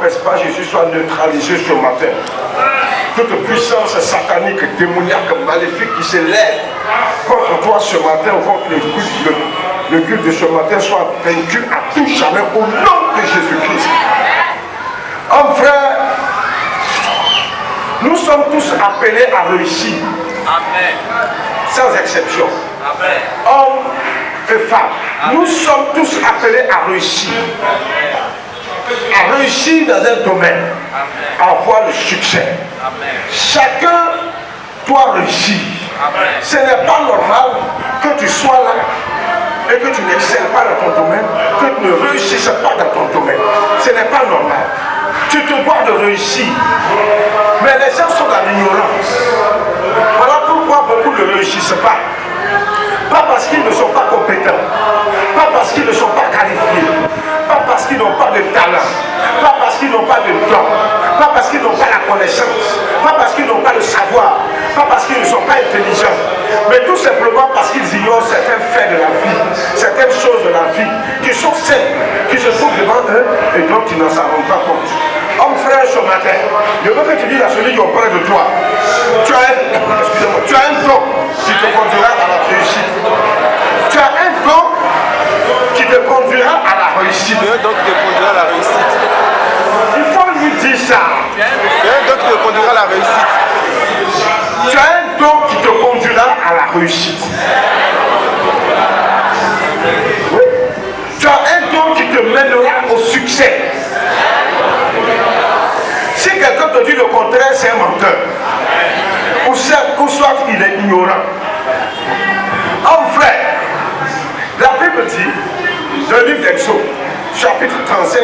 confesse pas Jésus soit neutralisé ce matin. Toute puissance satanique, démoniaque, maléfique qui s'élève contre toi ce matin, contre le culte de ce matin soit vaincu à tout jamais au nom de Jésus-Christ. Hommes, frères, nous sommes tous appelés à réussir. Amen. Sans exception. Amen. Hommes et femmes, nous sommes tous appelés à réussir. À réussir dans un domaine. À avoir le succès. Amen. Chacun doit réussir. Amen. Ce n'est pas normal que tu sois là et que tu n'excelles pas dans ton domaine, que tu ne réussisses pas dans ton domaine. Ce n'est pas normal. Tu te dois de réussir. Mais les gens sont dans l'ignorance. Voilà pourquoi beaucoup ne réussissent pas. Pas parce qu'ils ne sont pas compétents, pas parce qu'ils ne sont pas qualifiés, pas parce qu'ils n'ont pas de talent, pas parce qu'ils n'ont pas de don, pas parce qu'ils n'ont pas la connaissance, pas parce qu'ils n'ont pas le savoir, pas parce qu'ils ne sont pas intelligents, mais tout simplement parce qu'ils ignorent certains faits de la vie, certaines choses de la vie qui sont simples, qui se trouvent devant eux et dont ils n'en savent pas compte. Homme, frère, ce matin, je veux que tu dises à celui qui est auprès de toi, tu as un don qui te conduira à la réussite. Tu as un don qui te conduira à la réussite. Tu as un don qui te conduira à la réussite. Il faut lui dire ça. Tu as un don qui te conduira à la réussite. Tu as un don qui te conduira à la réussite. Oui. Tu as un don qui te mènera au succès. Si quelqu'un te dit le contraire, c'est un menteur. Ou soit il est ignorant. En vrai, la Bible dit, dans le livre d'Exode, chapitre 35,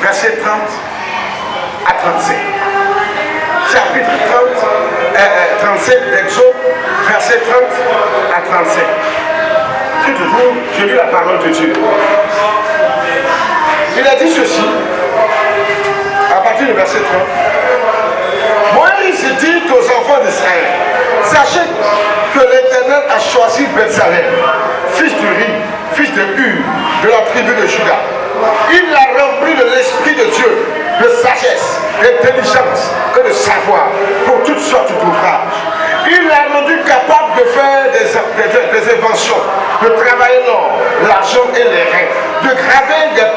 verset 30 à 35. Chapitre 37 d'Exode, verset 30 à 35. Si tu trouves, je lis la parole de Dieu. Il a dit ceci, à partir du verset 30. Moïse dit aux enfants d'Israël, sachez que l'Éternel a choisi Bezalel, fils de Ri, fils de Hur, de la tribu de Juda. Il l'a rempli de l'Esprit de Dieu, de sagesse, d'intelligence et de savoir pour toutes sortes d'ouvrages. Il l'a rendu capable de faire des inventions, de travailler l'or, l'argent et les reins, de graver les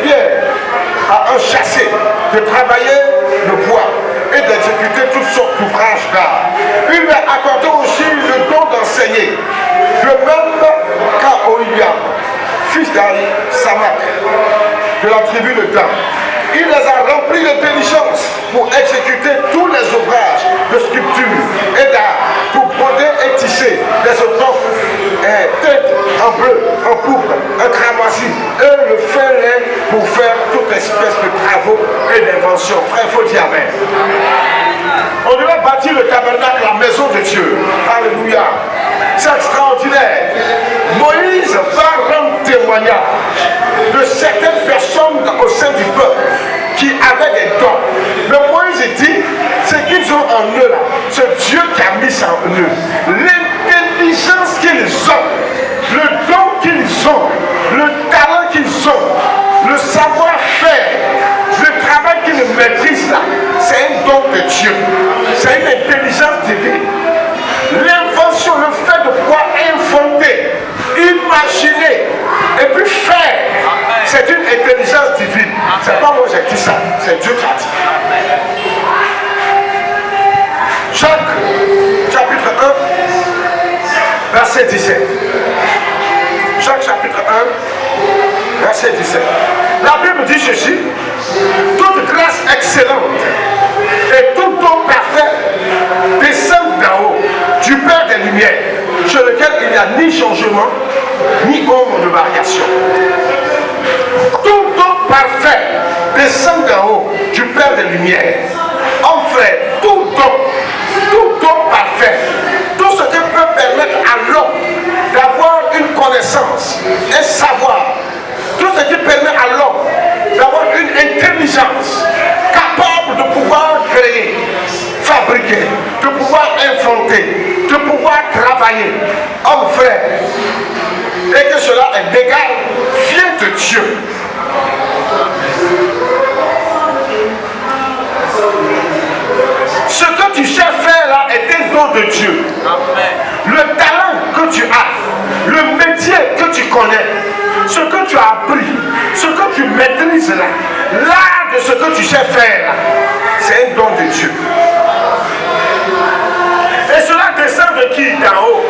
pierres à enchâsser, de travailler le bois et d'exécuter toutes sortes d'ouvrages d'art. Il lui a accordé aussi le don d'enseigner, de même qu'à Oholiab, fils d'Samak, de la tribu de Dan. Il les a remplis d'intelligence pour exécuter tous les ouvrages de sculpture et d'art, pour broder et tisser des étoffes teintes en bleu, en pourpre, en cramoisi et le fin lin pour faire toute espèce de travaux et d'inventions. Frère, il faut dire amen. On devait bâtir le tabernacle, la maison de Dieu. Alléluia. C'est extraordinaire. Moïse va rendre témoignage de certaines personnes au sein du peuple qui avaient des dons. Mais Moïse dit, ce qu'ils ont en eux là, c'est Dieu qui a mis ça en eux. L'intelligence qu'ils ont, le don qu'ils ont, le talent qu'ils ont, le savoir-faire, le travail qu'ils maîtrisent là, c'est un don de Dieu. C'est une intelligence divine. L'invention, le fait de pouvoir inventer, imaginer et puis faire, c'est une intelligence divine. C'est pas moi qui ai dit ça, c'est Dieu qui a dit. Jacques, chapitre 1, verset 17. Jacques, chapitre 1, verset 17. La Bible dit ceci, toute grâce excellente et tout don parfait descend d'en haut, du Père des Lumières, sur lequel il n'y a ni changement, ni ombre de variation. Tout don parfait descend d'en haut, du Père des Lumières. En fait, tout don parfait, tout ce qui peut permettre à l'homme d'avoir une connaissance, un savoir, tout ce qui permet à l'homme d'avoir une intelligence capable de pouvoir créer, fabriquer, de pouvoir inventer, de pouvoir travailler, homme frère, et que cela est légal, vient de Dieu. tu sais faire là est un don de Dieu. Amen. Le talent que tu as, le métier que tu connais, ce que tu as appris, ce que tu maîtrises là, l'art de ce que tu sais faire là, c'est un don de Dieu. Et cela descend de qui? D'en haut.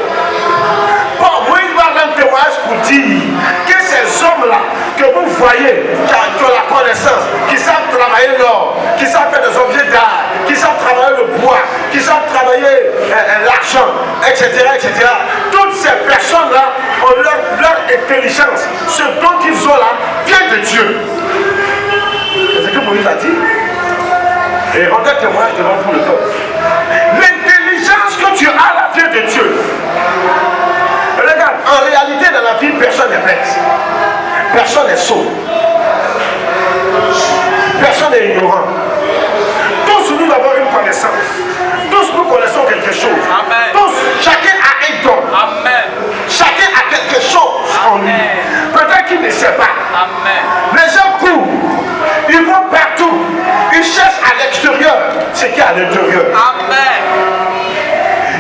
Bon, Moïse va rendre témoignage pour dire que ces hommes-là que vous voyez, qui ont la connaissance, qui savent travailler l'or, qui savent faire des objets d'art, qui savent travailler le bois, qui savent travailler l'argent, etc., etc. Toutes ces personnes-là ont leur intelligence. Ce dont qu'ils ont là vient de Dieu. C'est ce que Moïse a dit. Et rendez témoignage devant vous le peuple. L'intelligence que tu as là vient de Dieu. Regarde, en réalité dans la vie, personne n'est bête. Personne n'est sot. Personne n'est ignorant. Tous nous avons une connaissance. Tous nous connaissons quelque chose. Amen. Tous, chacun a un don. Amen. Chacun a quelque chose en lui. Peut-être qu'il ne sait pas. Amen. Les gens courent. Ils vont partout. Ils cherchent à l'extérieur ce qui est à l'intérieur. Amen.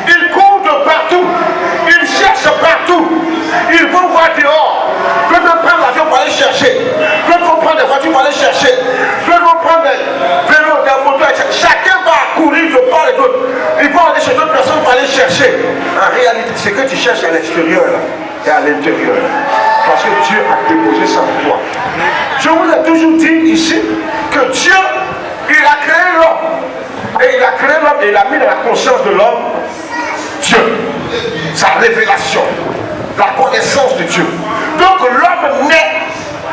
Ils courent de partout. Ils cherchent partout. Ils vont voir dehors. Ils vont prendre l'avion pour aller chercher. Ils vont prendre des voitures pour aller chercher. Ils vont prendre des vélos, des motos, etc. Chacun va courir de part et d'autre. Ils vont aller chez d'autres personnes pour aller chercher. En réalité, ce que tu cherches à l'extérieur et à l'intérieur. Parce que Dieu a déposé ça en toi. Je vous ai toujours dit ici que Dieu, il a créé l'homme. Et il a créé l'homme et il a mis dans la conscience de l'homme Dieu. Sa révélation. La connaissance de Dieu. Donc l'homme naît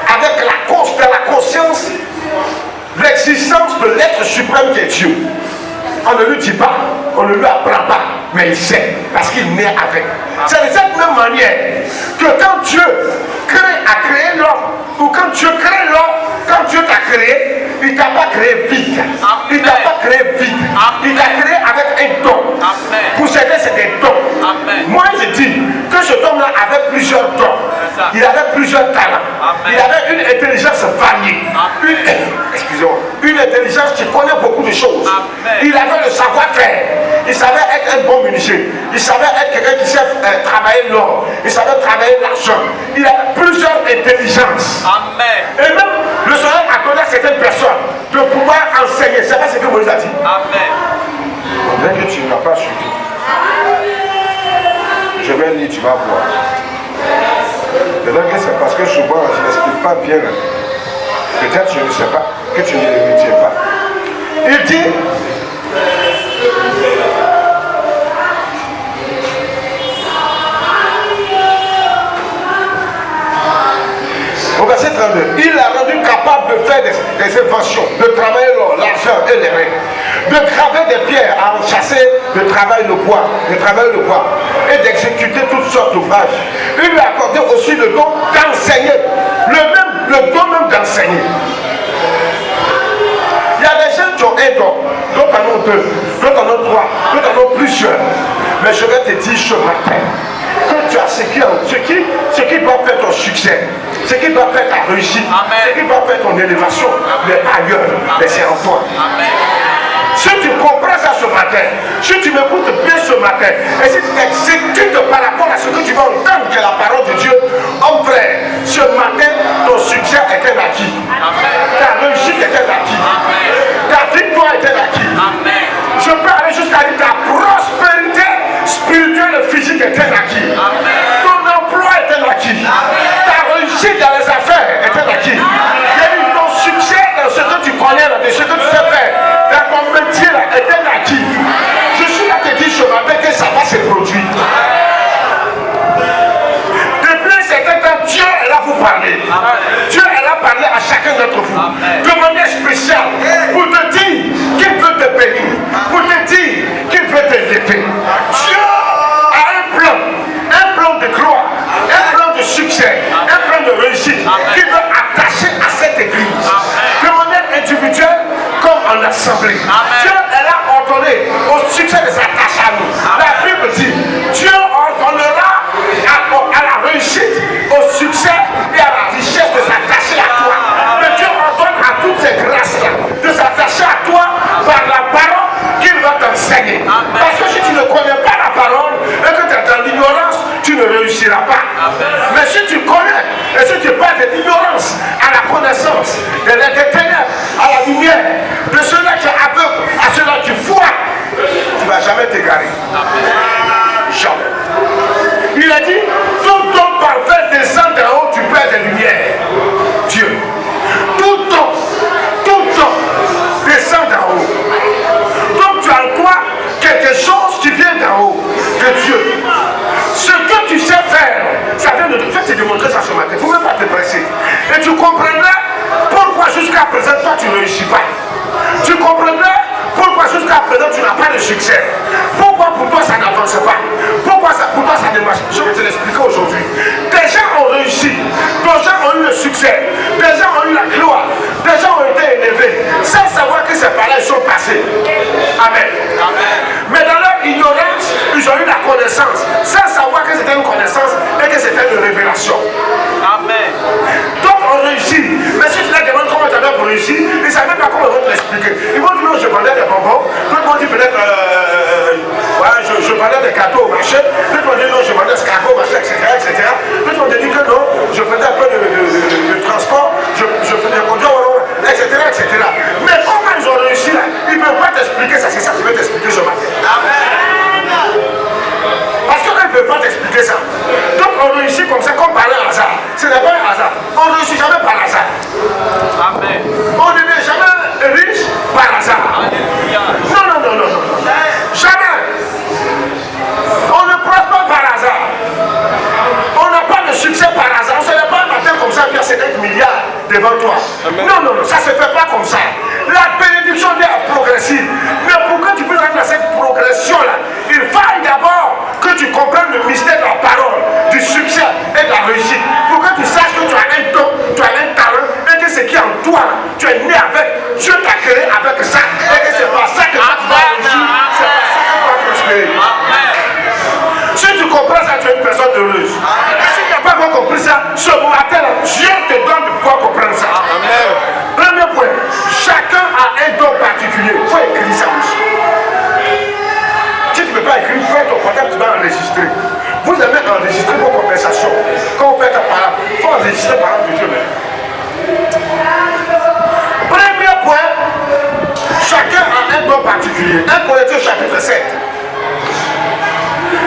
avec la conscience, l'existence de l'être suprême qui est Dieu. On ne lui dit pas, on ne lui apprend pas, mais il sait, parce qu'il naît avec. C'est de cette même manière que quand Dieu a créé l'homme, ou quand Dieu crée l'homme, quand Dieu t'a créé, il ne t'a pas créé vide. Il ne t'a pas créé vide. Il t'a créé avec un don. Pour certains, c'est des dons. Moi, je dis que cet homme-là avait plusieurs dons. Il avait plusieurs talents. Il avait une intelligence variée. Excusez-moi. Une intelligence qui connaît beaucoup de choses. Il avait le savoir-faire. Il savait être un bon menuisier. Il savait être quelqu'un qui sait travailler l'or. Il savait travailler l'argent. Il avait plusieurs intelligences. Et même le Seigneur a donné à certaines personnes de pouvoir enseigner. C'est pas ce que Moïse a dit. Amen. On dirait que tu n'as pas suivi. Je vais lire, tu vas voir. Peut-être que c'est parce que souvent je n'explique pas bien. Peut-être je ne sais pas, que tu ne le retiens pas. Il dit, au verset 32, il l'a rendu capable de faire des inventions, de travailler l'or, l'argent et les reins, de graver des pierres, à enchasser, de travailler le bois, et d'exécuter toutes sortes d'ouvrages. Il lui a accordé aussi le don d'enseigner, le don même d'enseigner. Il y a des gens qui ont un don, d'autres en ont deux, d'autres en ont trois, d'autres en ont plusieurs. Mais je vais te dire ce matin que tu as ce qui doit faire ton succès, ce qui doit faire ta réussite, ce qui doit faire ton élévation, mais ailleurs, mais c'est en toi. Amen. Si tu comprends ça ce matin, si tu m'écoutes bien ce matin, et si tu t'exécutes par rapport à ce que tu vas entendre que la parole de Dieu, homme frère, ce matin, ton succès est un acquis. Ta réussite est un acquis. Ta victoire est un acquis. Je peux aller jusqu'à dire ta prospérité spirituelle et physique est un acquis. Ton emploi est un acquis. Ta réussite dans les affaires est un acquis. Ton succès dans ce que tu connais, dans ce que tu sais faire, dans ton métier là, est un acquis. Je suis là te dire ce matin que ça va se produire. Depuis un certain temps, Dieu est là pour parler. Dieu est là pour parler à chacun d'entre vous. De manière spéciale. Pour te dire qu'il veut te bénir. Pour te dire qu'il veut te lever. Dieu a un plan de gloire, un plan de succès, un plan de réussite qu'il veut attacher à cette église. De manière individuelle comme en assemblée. Dieu est là ordonné au succès de s'attacher à nous. La Bible dit, Dieu ordonnera à la réussite, au succès et à la richesse de s'attacher à toi. Mais Dieu ordonne à toutes ces grâces-là de s'attacher à toi par la parole qu'il va t'enseigner. des ténèbres à la lumière, de ceux-là qui sont aveugles à ceux-là qui voient, tu ne vas jamais t'égarer. Jamais. Il a dit, tout don parfait descend d'en haut du Père des Lumières. Dieu. Tout don descend d'en haut. Donc tu as quoi? Quelque chose qui vient d'en haut, de Dieu. Ce que tu sais faire, ça vient de Dieu. Je vais te démontrer ça ce matin. Il ne faut même pas te presser. Et tu comprendras pourquoi jusqu'à présent toi tu ne réussis pas. Tu comprendras pourquoi jusqu'à présent tu n'as pas de succès. Pourquoi pour toi ça n'avance pas. Pourquoi pour toi ça ne marche pas. Je vais te l'expliquer aujourd'hui. Des gens ont réussi. Des gens ont eu le succès. Des gens ont eu la gloire. Des gens ont été élevés sans savoir que ces paroles sont passées. Amen. Mais dans leur ignorance, ils ont eu la connaissance sans savoir que c'était une connaissance et que c'était une révélation. Amen. Donc on réussit. Mais si tu leur demandes comment tu as fait pour réussir, ils ne savent même pas comment on va te l'expliquer. Ils vont dire non, je vendais des bonbons. D'autres vont dire peut-être je vendais des gâteaux au marché. D'autres vont dire non, je vendais des escargots au marché, etc. D'autres vont dire que non, je faisais un peu de transport, je faisais des conduits, etc. Mais comment ils ont réussi là? Ils ne peuvent pas t'expliquer ça. C'est ça que je vais t'expliquer ce matin. Amen. Parce qu'ils ne peuvent pas t'expliquer ça. Donc on réussit comme ça, comme par un hasard. Ce n'est pas un hasard. On ne réussit jamais par hasard. Amen. On ne devient jamais riche par hasard. Alléluia. Non. Jamais. On ne prend pas par hasard. On n'a pas de succès par hasard. On ne se lève pas un matin comme ça, puis il y a 50 milliards devant toi. Amen. Non, ça ne se fait pas comme ça. La bénédiction est progressive. Mais pour que tu puisses rentrer dans cette progression-là, il faut d'abord que tu comprennes le mystère de la parole, du succès et de la réussite. Pour que tu saches que tu as un don, tu as un talent, et que ce qui est en toi, tu es né avec, Dieu t'a créé avec ça. Et que c'est pas ça que tu vas réussir, c'est pas ça que tu vas prospérer. Si tu comprends ça, tu es une personne heureuse. Et si tu n'as pas encore compris ça, ce matin, Dieu te donne de pouvoir comprendre ça. Amen. Premier point, chacun a un don particulier. Il faut écrire ça aussi. Si tu ne peux pas écrire, fais ton portable, tu vas enregistrer. Vous aimez enregistrer vos conversations. Quand vous faites un parole, il faut enregistrer par exemple de Dieu même. Premier point, chacun a un don particulier. 1 Corinthiens chapitre 7.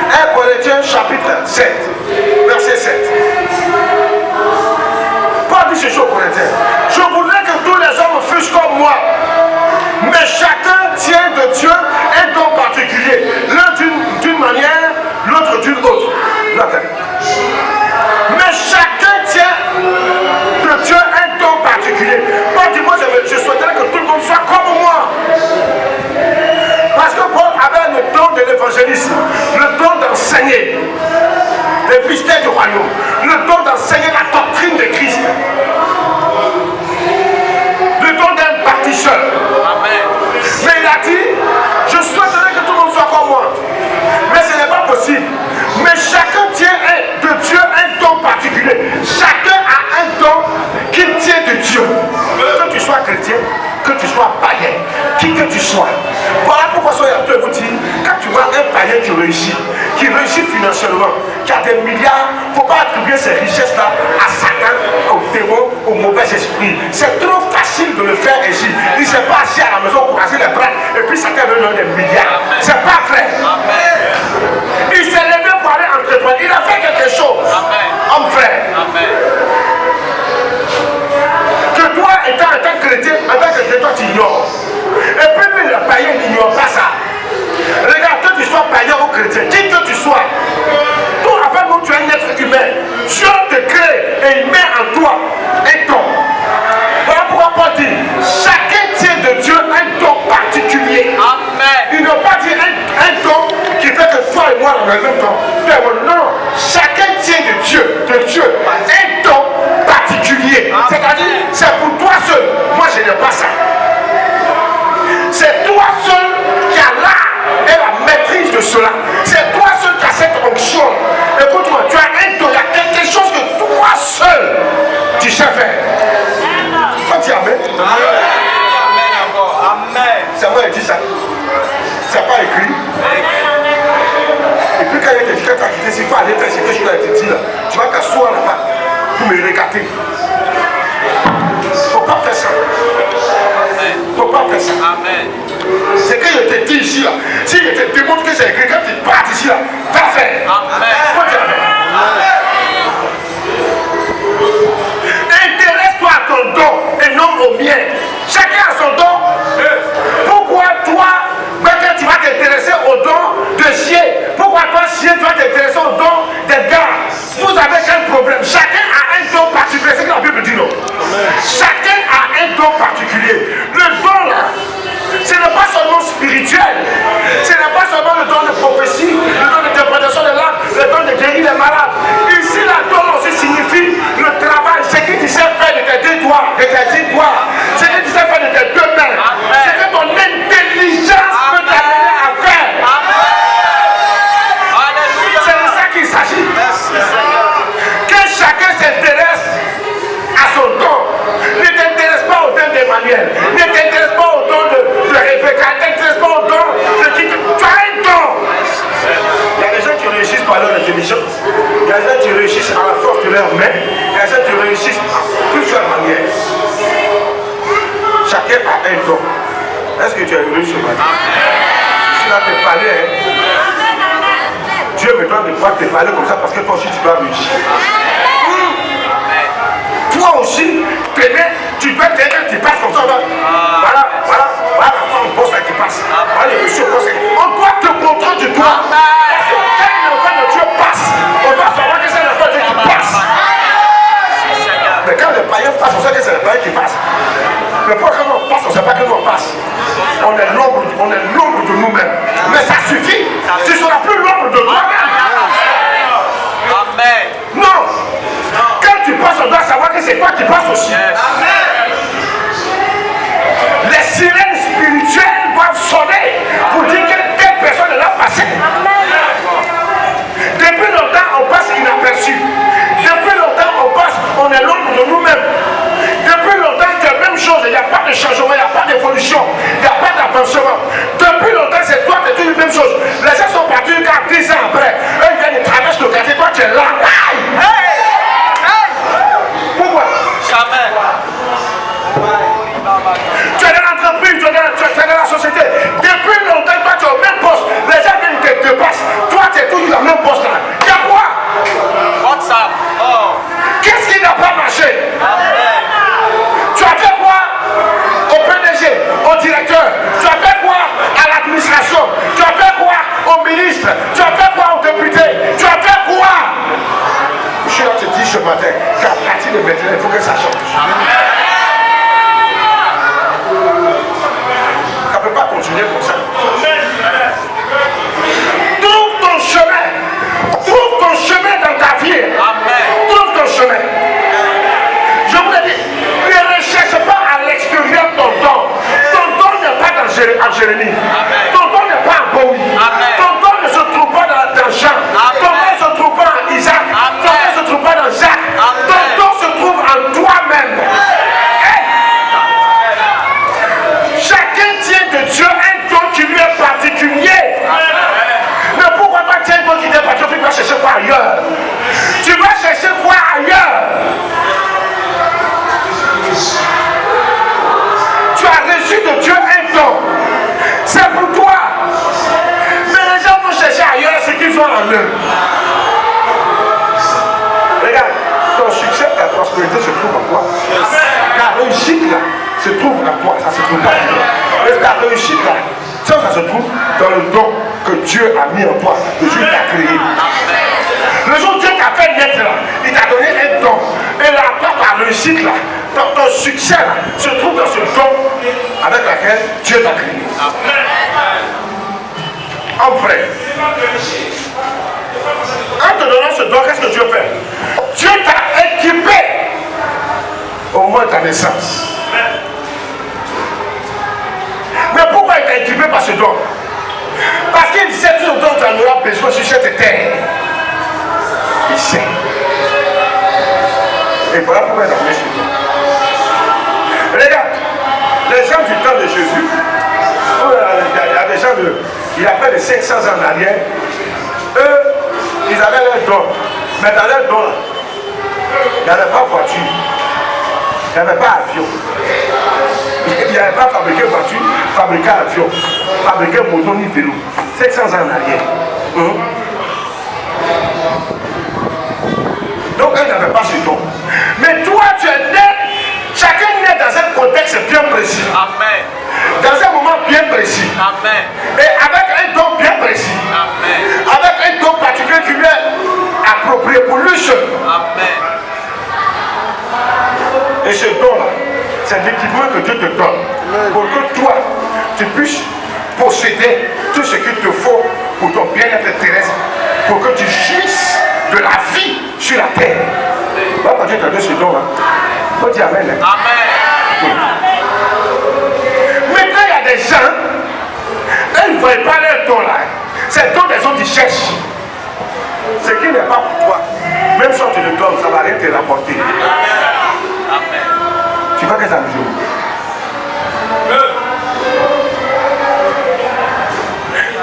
1 Corinthiens chapitre 7, verset 7. Paul dit ceci aux Corinthiens. Je voudrais que tous les hommes fussent comme moi. Mais chacun tient de Dieu un don particulier. L'un d'une manière, l'autre d'une autre. Mais chacun tient de Dieu un don particulier. Paul dit, moi je souhaiterais que tout le monde soit comme moi. Parce que Paul avait le don de l'évangélisme, le don d'enseigner les mystères du royaume, le don d'enseigner la doctrine de Christ, le don d'un bâtisseur. Amen. Mais il a dit, je souhaiterais que tout le monde soit comme moi. Mais ce n'est pas possible. Mais chacun tient de Dieu un don particulier. Chacun a un don qui tient de Dieu. Que tu sois chrétien, que tu sois païen, qui que tu sois. Voilà pourquoi je vous dis, quand tu vois un païen qui réussit financièrement, qui a des milliards, il ne faut pas attribuer ces richesses-là à Satan, au démon, au mauvais esprit. C'est trop facile de le faire ici. Il ne s'est pas assis à la maison pour croiser les bras et puis Satan veut donner des milliards. C'est pas vrai. Amen. Il s'est levé pour aller entreprendre. Il a fait quelque chose. Amen. Homme frère. Amen. Que toi, étant en tant que chrétien, en tant que chrétien, toi tu ignores. Et puis lui, le païen n'ignore pas ça. Regarde, que tu sois païen ou chrétien, qui que tu sois, toi, avant nous, tu es un être humain. Dieu te crée et il met en toi un don. Voilà pourquoi Paul dit, chacun tient de Dieu un don particulier. Amen. Il n'a pas dit un don qui fait que toi et moi on a le même don. Non, chacun tient de Dieu, un don particulier. C'est-à-dire, c'est pour toi seul. Moi, je n'ai pas ça. C'est toi seul qui as l'art et la maîtrise de cela. C'est toi seul qui as cette onction. Écoute-moi, tu as un don, il y a quelque chose que toi seul tu sais faire. Quand tu amènes, Amen. C'est moi qui dis ça. C'est pas écrit. Et puis quand il te dit, quand tu as quitté, s'il faut aller faire ce que je te dis là, tu vas t'asseoir là-bas pour me regarder. Il ne faut pas faire ça. écrit ici là, si je te démontre que c'est écrit, quand tu partes ici là, va faire. Faut dire amen. Intéresse-toi à ton don et non au mien. Chacun a son don. Pourquoi toi, quand tu vas t'intéresser au don de Sien, pourquoi toi, Sien, tu vas t'intéresser au don d'Edgar? Vous avez quel problème? Chacun a un don particulier, c'est ce que la Bible dit, non? Chacun a un don particulier. Le don là, ce n'est pas seulement spirituel, ce n'est pas seulement le don de prophétie, le don d'interprétation de l'âme, le don de guérir les malades. Ici, la don aussi signifie le travail, ce que tu sais faire de tes 2 doigts, de tes 10 doigts, ce que tu sais faire de tes 2 mains, ce que ton intelligence peut t'amener à faire. C'est de ça qu'il s'agit. Que chacun s'intéresse à son don. Ne t'intéresse pas au don d'Emmanuel, ne t'intéresse pas au don de Rebecca, ne t'intéresse pas au don de qui. Tu as un don. Il y a des gens qui réussissent par leur intelligence, il y a des gens qui réussissent à la force de leurs mains, il y a des gens qui réussissent par plusieurs manières. Chacun a un don. Est-ce que tu as réussi ce matin? Je suis là te parler, hein? Dieu me donne de pouvoir te parler comme ça parce que toi aussi tu dois réussir. Toi aussi, tu dois t'aider, tu passes comme ça. Voilà la femme bosse qui passe. Voilà les messieurs bossent. On doit te montrer du doigt. Parce que quand une enfant de Dieu passe, on doit savoir que c'est l'enfant de Dieu qui passe. Mais quand les païens passent, on sait que c'est les païens qui passent. Mais quand on passe, on ne sait pas que nous on passe. On est l'ombre de nous-mêmes. Mais ça suffit. Tu ne seras plus l'ombre de toi-même. Amen. Non. Quand tu passes, on doit savoir que c'est toi qui passes aussi. Les sirènes spirituelles doivent sonner pour dire que telle personne est là passée. Depuis longtemps, on passe inaperçu. Depuis longtemps, on est l'ombre de nous-mêmes. Depuis longtemps, c'est la même chose. Il n'y a pas de changement, il n'y a pas d'évolution, il n'y a pas d'avancement. Depuis longtemps, c'est toi qui es toujours la même chose. Les gens sont partis 10 ans après. Eux, ils viennent, ils traversent le quartier. Toi, tu es là. Pourquoi? Jamais. Tu es dans l'entreprise, tu es dans la société. Depuis longtemps, toi, tu es au même poste. Les gens viennent te passent. Toi, tu es toujours dans le même poste là. Il y a quoi? WhatsApp. Oh. Qu'est-ce qui n'a pas marché? Amen. Tu as fait quoi au PDG, au directeur? Tu as fait quoi à l'administration? Tu as fait quoi au ministre? Tu as fait quoi au député? Tu as fait quoi? Je suis là te dire ce matin qu'à partir de maintenant, il faut que ça change. Ça ne peut pas continuer comme ça. Trouve ton chemin. Trouve ton chemin dans ta vie. Amen. Trouve ton chemin. Je vous l'ai dit, ne recherche pas à l'extérieur ton don. Ton don n'est pas en Jérémie. Ton don n'est pas en Bowie. Ton don ne se trouve pas dans Jean. Ton don ne se trouve pas en Isaac. Ton don ne se trouve pas dans Jacques. Ton don se trouve en toi-même. Chacun tient de Dieu un don qui lui est particulier. Mais pourquoi pas tiens un don qui t'est particulier? Tu vas chercher quoi ailleurs? Tu vas chercher quoi ailleurs? Tu as reçu de Dieu un don. C'est pour toi. Mais les gens vont chercher ailleurs ce qu'ils ont en eux. Regarde, ton succès, ta prospérité se trouve en toi. Ta réussite là se trouve en toi. Ça se trouve pas en toi. Et ta réussite là, ça se trouve dans le don que Dieu a mis en toi. Le Dieu t'a créé. Le jour où Dieu t'a fait naître là, il t'a donné un don. Et là, ta réussite là, ton succès là, se trouve dans ce don avec lequel Dieu t'a créé. En vrai, en te donnant ce don, qu'est-ce que Dieu fait? Dieu t'a équipé au moins ta naissance. Mais pourquoi il t'a équipé par ce don? Parce qu'il sait tout le don dont tu en auras besoin sur cette terre. Il sait. Et voilà pourquoi il a mis ce don. Regarde, les gens du temps de Jésus, il y a des gens il y a près de 500 ans en arrière, eux, ils avaient leur don. Mais dans leur don, il n'y avait pas voiture, il n'y avait pas avion, Il n'y avait pas fabriqué voiture, fabriqué avion, fabriqué moto ni vélo. 700 ans en arrière. Donc elle n'avait pas ce don. Mais toi, tu es né, chacun naît dans un contexte bien précis. Amen. Dans un moment bien précis. Amen. Et avec un don bien précis. Amen. Avec un don particulier qui lui est approprié pour lui seul. Amen. Et ce don-là, c'est l'équipement que Dieu te donne pour que toi, tu puisses posséder tout ce qu'il te faut pour ton bien-être terrestre, pour que tu jouisses de la vie sur la terre. Quand Dieu t'a donné ce don-là, il faut dire Amen. Amen. Maintenant, il y a des gens, ils ne voient pas leur don là. C'est le don des autres qui cherchent. Ce qui n'est pas pour toi, même si tu le donnes, ça ne va rien te rapporter. Amen. Tu vois que ça me joue.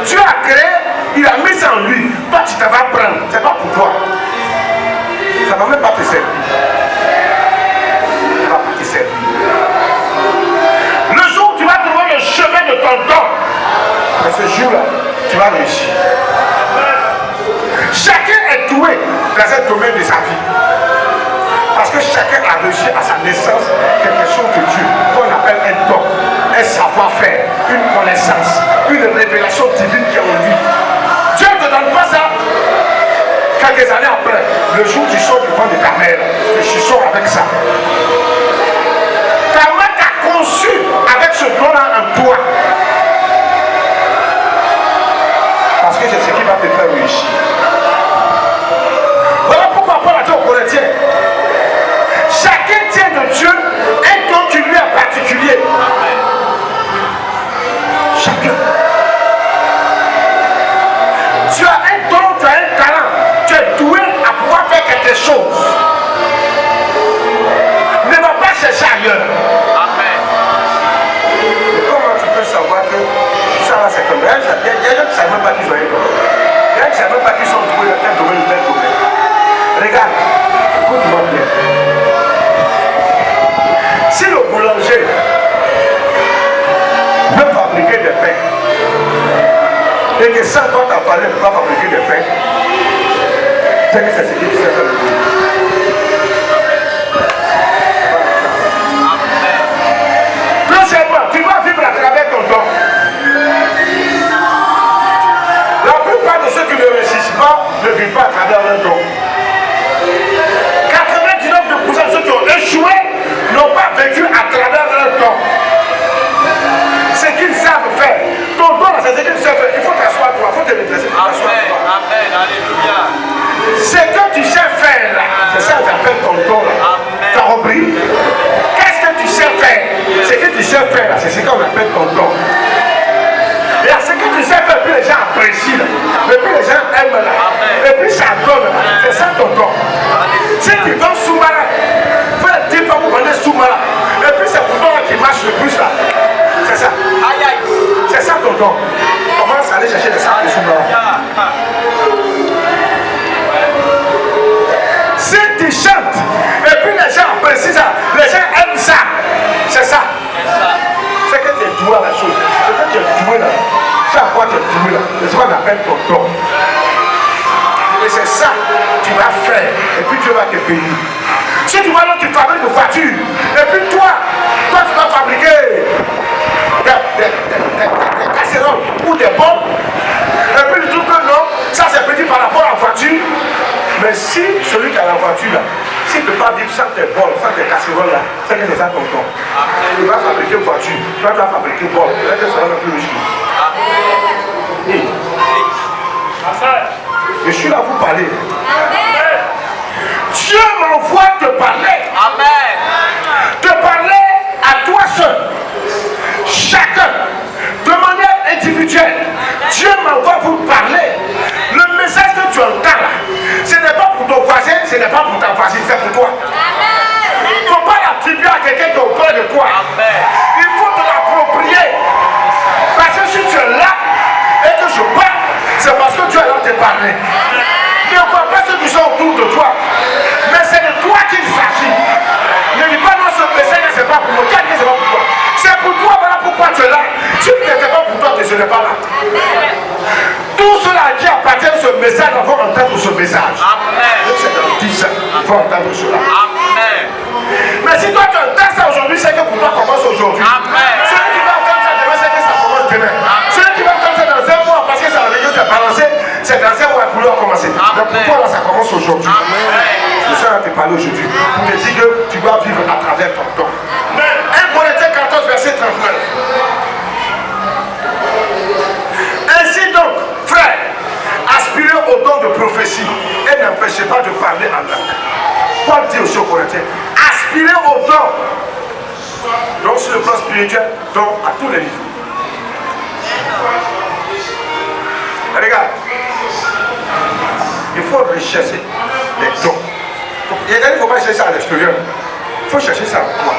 Dieu a créé, il a mis ça en lui. Toi, tu t'en vas prendre. C'est pas pour toi. Ça ne va même pas te servir. Ça ne va pas te servir. Le jour où tu vas trouver le chemin de ton don, et ce jour-là, tu vas réussir. Chacun est doué dans un domaine de sa vie. Parce que chacun a reçu à sa naissance quelque chose de Dieu qu'on appelle un don, un savoir-faire, une connaissance, une révélation divine qui est en lui. Dieu ne te donne pas ça. Quelques années après, le jour où tu sors du ventre de ta mère, tu sors avec ça. Ta mère t'a conçu avec ce don-là en toi. Parce que c'est ce qui va te faire réussir. Voilà pourquoi Paul a dit aux Corinthiens, chacun tient de Dieu un don qui lui est particulier. Chacun. Tu as un don, tu as un talent. Tu es doué à pouvoir faire quelque chose. Ne va pas chercher ailleurs. Amen. Comment tu peux savoir que ça là c'est comme ça? Il y a des gens qui ne savent même pas qu'ils ont un don. Il y a des gens qui ne savent même pas qu'ils sont doués dans tel domaine ou tel domaine. Regarde, écoute-moi bien. Si le boulanger veut fabriquer des pains et que sans toi ta famille ne peut pas fabriquer des pains, c'est que c'est ce qu'il sait faire le boulot. Deuxièmement, tu vas vivre à travers ton don. La plupart de ceux qui ne réussissent pas ne vivent pas à travers leur don. 99% de ceux qui ont échoué n'ont pas vécu à travers leur don. Ce qu'ils savent faire. Ton don, c'est ce qu'ils savent faire. Il faut t'asseoir toi, il faut te redresser. Amen. Amen. Alléluia. Ce que tu sais faire là, c'est ça que j'appelle ton don là. Tu as compris? Qu'est-ce que tu sais faire? Ce que tu sais faire là, c'est ce qu'on appelle ton don. Et à ce que tu sais faire, puis les gens apprécient là. Et puis les gens aiment là. Et puis ça donne là. C'est ça ton don. Si tu donnes Soumara, fais le type pour vendre Soumara. Et puis c'est pour toi qui marche le plus là. C'est ça. Aïe aïe. C'est ça ton don. Commence à aller chercher les sacs de Soumara. Si tu chantes, et puis les gens apprécient ça, les gens aiment ça. C'est ça. C'est que tu es doué à la chose. C'est que tu es doué là. C'est à quoi tu es doué là. C'est ce qu'on appelle ton don. Et c'est ça que tu vas faire. Et puis Dieu va te payer. Si tu vois l'autre qui fabrique une voiture, et puis toi tu vas fabriquer des casseroles ou des bombes, et puis tu trouves que non, ça c'est petit par rapport à la voiture. Mais si celui qui a la voiture là, s'il ne peut pas vivre sans tes bombes, sans tes casseroles là, c'est que c'est ça ton don. Il va fabriquer une voiture, toi tu vas fabriquer une bombe, là tu seras le plus riche. Oui. Je suis là pour vous parler. Dieu m'envoie te parler. Amen. Te parler à toi seul. Chacun. De manière individuelle. Dieu m'envoie pour parler. Le message que tu entends là, ce n'est pas pour ton voisin, ce n'est pas pour ta voisine, c'est pour toi. Il ne faut pas l'attribuer à quelqu'un qui est auprès de toi. Il faut te l'approprier. Parce que si tu es là et que je parle, c'est parce que Dieu est là de te parler. Ne vois pas ceux qui sont autour de toi. Mais c'est de toi qu'il s'agit. message, on va entendre ce message. Amen. Même c'est dans 10 ans, il faut entendre cela. Amen. Mais si toi tu entends ça aujourd'hui, c'est que pour toi commence aujourd'hui. Amen. Celui qui va entendre ça demain, c'est que ça commence demain. Celui qui va entendre ça dans un mois, parce que ça va venir se balancer, c'est dans un mois pour lui commencer. Donc pour toi là, ça commence aujourd'hui. Je suis en train de te parler aujourd'hui pour te dire que tu dois vivre à travers ton temps. 1 Corinthiens 14, verset 39. Ainsi donc, frères, aspirez au don de prophétie et n'empêchez pas de parler en langue. Paul dit aussi aux Corinthiens, aspirez au don. Donc sur le plan spirituel, don à tous les niveaux. Regarde, il faut rechercher les dons. Il ne faut pas chercher ça à l'extérieur. Il faut chercher ça en toi.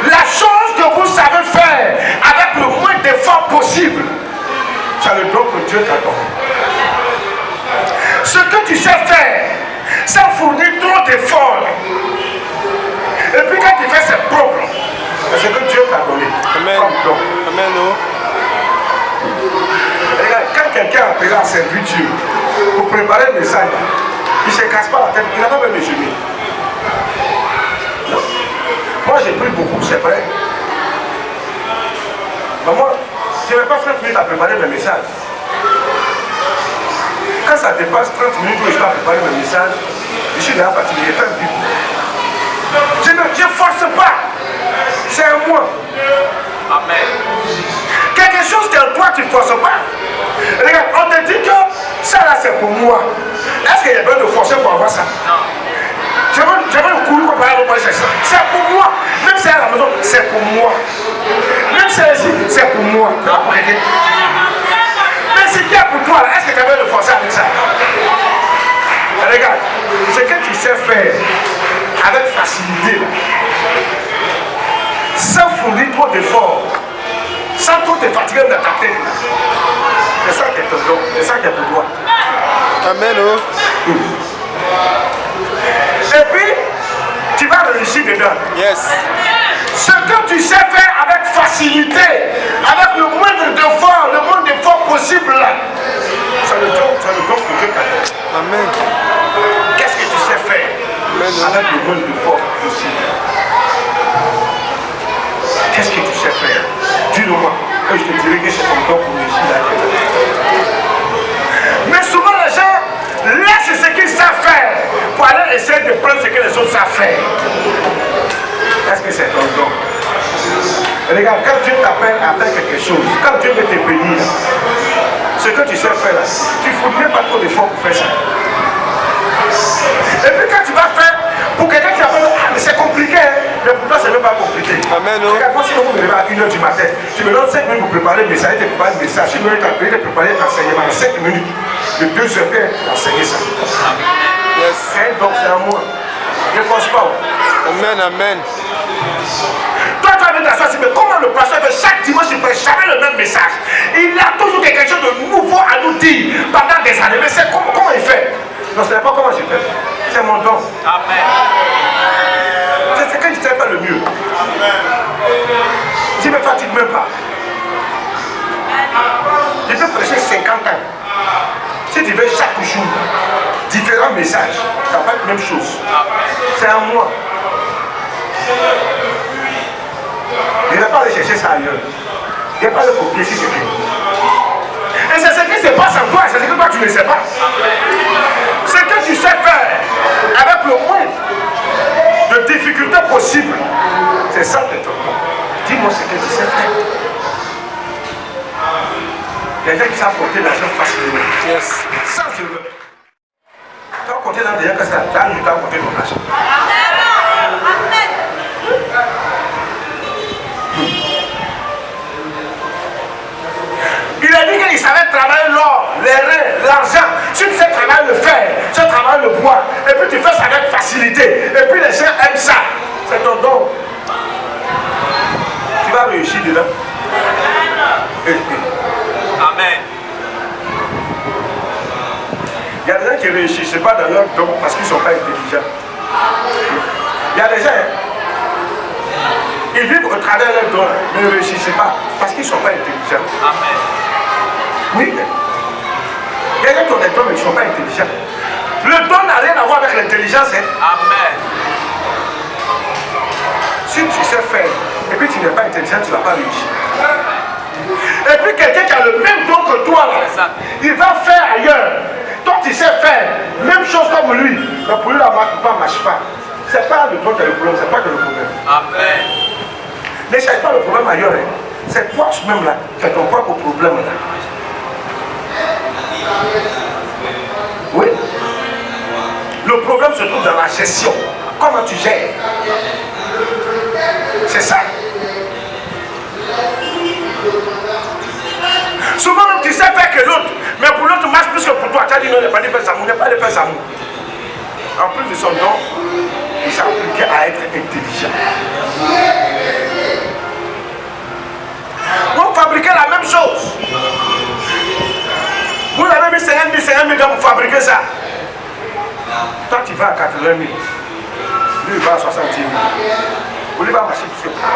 La chose que vous savez faire avec le moins d'efforts possible, c'est le don que Dieu t'a donné. Ce que tu sais faire, sans fournir trop d'efforts. Et puis quand tu fais, c'est propre. C'est ce que Dieu t'a donné. Amen. Comme don. Amen. Regarde, quand quelqu'un a appelé à servir Dieu pour préparer le message, il ne se casse pas la tête, il n'a pas même les genoux. Non. Moi j'ai pris beaucoup, c'est vrai. Mais moi, je ne vais pas 30 minutes à préparer mes messages. Quand ça dépasse 30 minutes où je dois préparer mes messages, je suis déjà fatigué, j'ai fait un Bible. Je ne force pas. C'est à moi. Amen. Quelque chose que toi tu ne forces pas. Regarde, on te dit que ça là c'est pour moi. Est-ce qu'il y a besoin de forcer pour avoir ça? Non. Je veux courir pour aller pour chercher ça. C'est pour moi. Même si c'est à la maison, c'est pour moi. Même si c'est ici, c'est pour moi. Mais c'est bien pour toi là. Est-ce que tu as besoin de forcer avec ça? Regarde, ce que tu sais faire avec facilité, là, sans fournir trop d'efforts, sans trop te fatiguer de ta tête, c'est ça qui est ton don, c'est ça qui est pour toi. Amen. Et puis, tu vas réussir dedans. Yes. Ce que tu sais faire avec facilité, avec le moindre d'effort possible là, c'est le don que Dieu t'a donné. Amen. Qu'est-ce que tu sais faire avec le moindre d'effort possible? Qu'est-ce que tu sais faire? Dis-le-moi, et je te dirai que c'est ton don pour réussir là. Mais souvent les gens laissent ce qu'ils savent faire pour aller essayer de prendre ce que les autres savent faire. Est-ce que c'est ton don? Regarde, quand Dieu t'appelle à faire quelque chose, quand Dieu veut te bénir, ce que tu sais faire là, tu ne fournis pas trop d'efforts pour faire ça. Et puis quand tu vas faire, pour quelqu'un qui appelle, ah mais c'est compliqué, hein? Mais pour toi c'est même pas compliqué. Amen. Regarde, moi si vous me levez à 1h du matin, tu me donnes 5 minutes pour préparer le message, tu prépares le message, tu me donnes de préparer l'enseignement, 5 minutes, de 2 heures d'enseigner ça. Yes. C'est donc c'est à moi. Ne force pas. Amen. Amen. Toi, tu vas venir t'asseoir, mais comment le pasteur fait chaque dimanche, il prêche jamais le même message? Il a toujours quelque chose de nouveau à nous dire pendant des années. Mais c'est comment il fait? Non, ce n'est pas comment je fais. C'est mon don. Amen. C'est ce que je sais faire le mieux. Je ne me fatigue même pas. Je peux prêcher 50 ans. Si tu veux chaque jour, différents messages, ça va être la même chose. C'est à moi. Je ne vais pas aller chercher ça ailleurs. Je ne vais pas le copier si quelqu'un. Et c'est ce qui se passe en toi, c'est ce que toi tu ne sais pas. Ce que tu sais faire avec le moins de difficultés possibles, c'est ça que tu as. Dis-moi ce que tu sais faire. Les gens qui savent compter l'argent facilement. Yes. Ça, je veux. Tu vas compter dans des gens que ça, tu vas compter ton argent. Il a dit qu'il savait travailler l'or, les reins, l'argent. Si tu sais travailler le fer, tu sais travailler le bois, et puis tu fais ça avec facilité, et puis les gens aiment ça. C'est ton don. Tu vas réussir dedans. Amen. Il y a des gens qui ne réussissent pas dans leur don parce qu'ils ne sont pas intelligents. Il y a des gens, ils vivent au travers de leur don, mais ils ne réussissent pas parce qu'ils ne sont pas intelligents. Amen. Oui. Derrière ton don, mais tu ne sont pas intelligents. Le don n'a rien à voir avec l'intelligence. Hein? Amen. Si tu sais faire et puis tu n'es pas intelligent, tu ne vas pas réussir. Et puis quelqu'un qui a le même don que toi, là, il va faire ailleurs. Toi tu sais faire, même chose comme lui. Mais pour lui, la marche pas. Ce n'est pas le don qui a le problème, ce n'est pas que le problème. Amen. Ne cherche pas le problème ailleurs. Hein. C'est toi-même là, qui as ton propre problème là. Oui. Le problème se trouve dans la gestion. Comment tu gères? C'est ça. Souvent même tu sais faire que l'autre, mais pour l'autre marche plus que pour toi. Tu as dit non, il n'est pas de faire ça, il n'est pas de faire ça. En plus de son don, il s'est appliqué à être intelligent. Vous fabriquez la même chose. Vous avez mis 50 000 pour fabriquer ça. Toi tu vas à 80 000. Lui il va à 60 000. Vous lui va marcher plus que toi.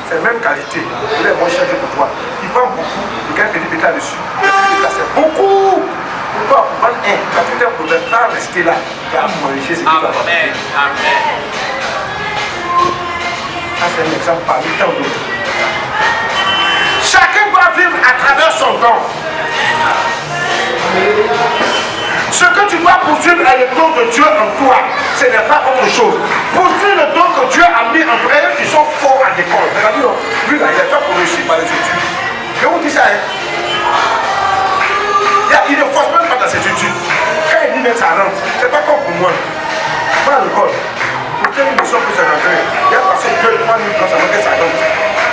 C'est la même qualité. Il est moins cher que pour toi. Il vend beaucoup. Il gagne des pétas dessus. C'est beaucoup. Toi, pour vendre un, tu as tout un problème. Tu vas rester là. Tu vas manger ce que tu vas faire. Amen. Amen. Ça c'est un exemple parmi tant d'autres. Chacun doit vivre à travers son don. Ce que tu dois poursuivre est le don de Dieu en toi. Ce n'est pas autre chose. Poursuivre le don que Dieu a mis en toi. Et qui sont forts à l'école. Regardez, lui là, il est fait pour réussir par les études. Je vous dis ça, hein. Il ne force même pas dans ses études. Quand il dit mettre ça rentre, c'est pas comme pour moi. Moi à l'école, pour quelle émission que c'est rentré, il a passé 2 3 000 ans avant que ça rentre.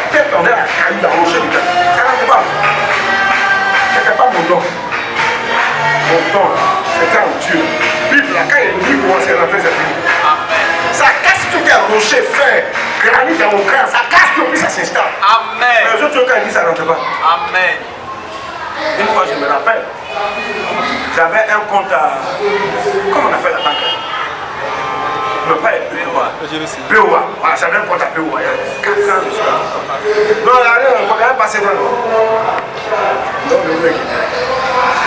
Peut-être qu'on est à caillou dans le rocher, ça rentre pas. C'était pas mon don. Mon don, c'était en Dieu. Bible, quand il dit comment c'est rentré, c'est fini. Ça casse tout quel rocher, fer, granit dans mon crâne, ça casse tout, puis ça s'installe. Amen. Mais les autres, quand il dit ça rentre pas. Amen. Une fois, je me rappelle, j'avais un compte à. Comment on appelle la banque? Non, pas BOA. Voilà, j'avais un compte à BOA. Il y a 4 ans de ça. Non, il n'y a rien, on ne peut rien passer vraiment.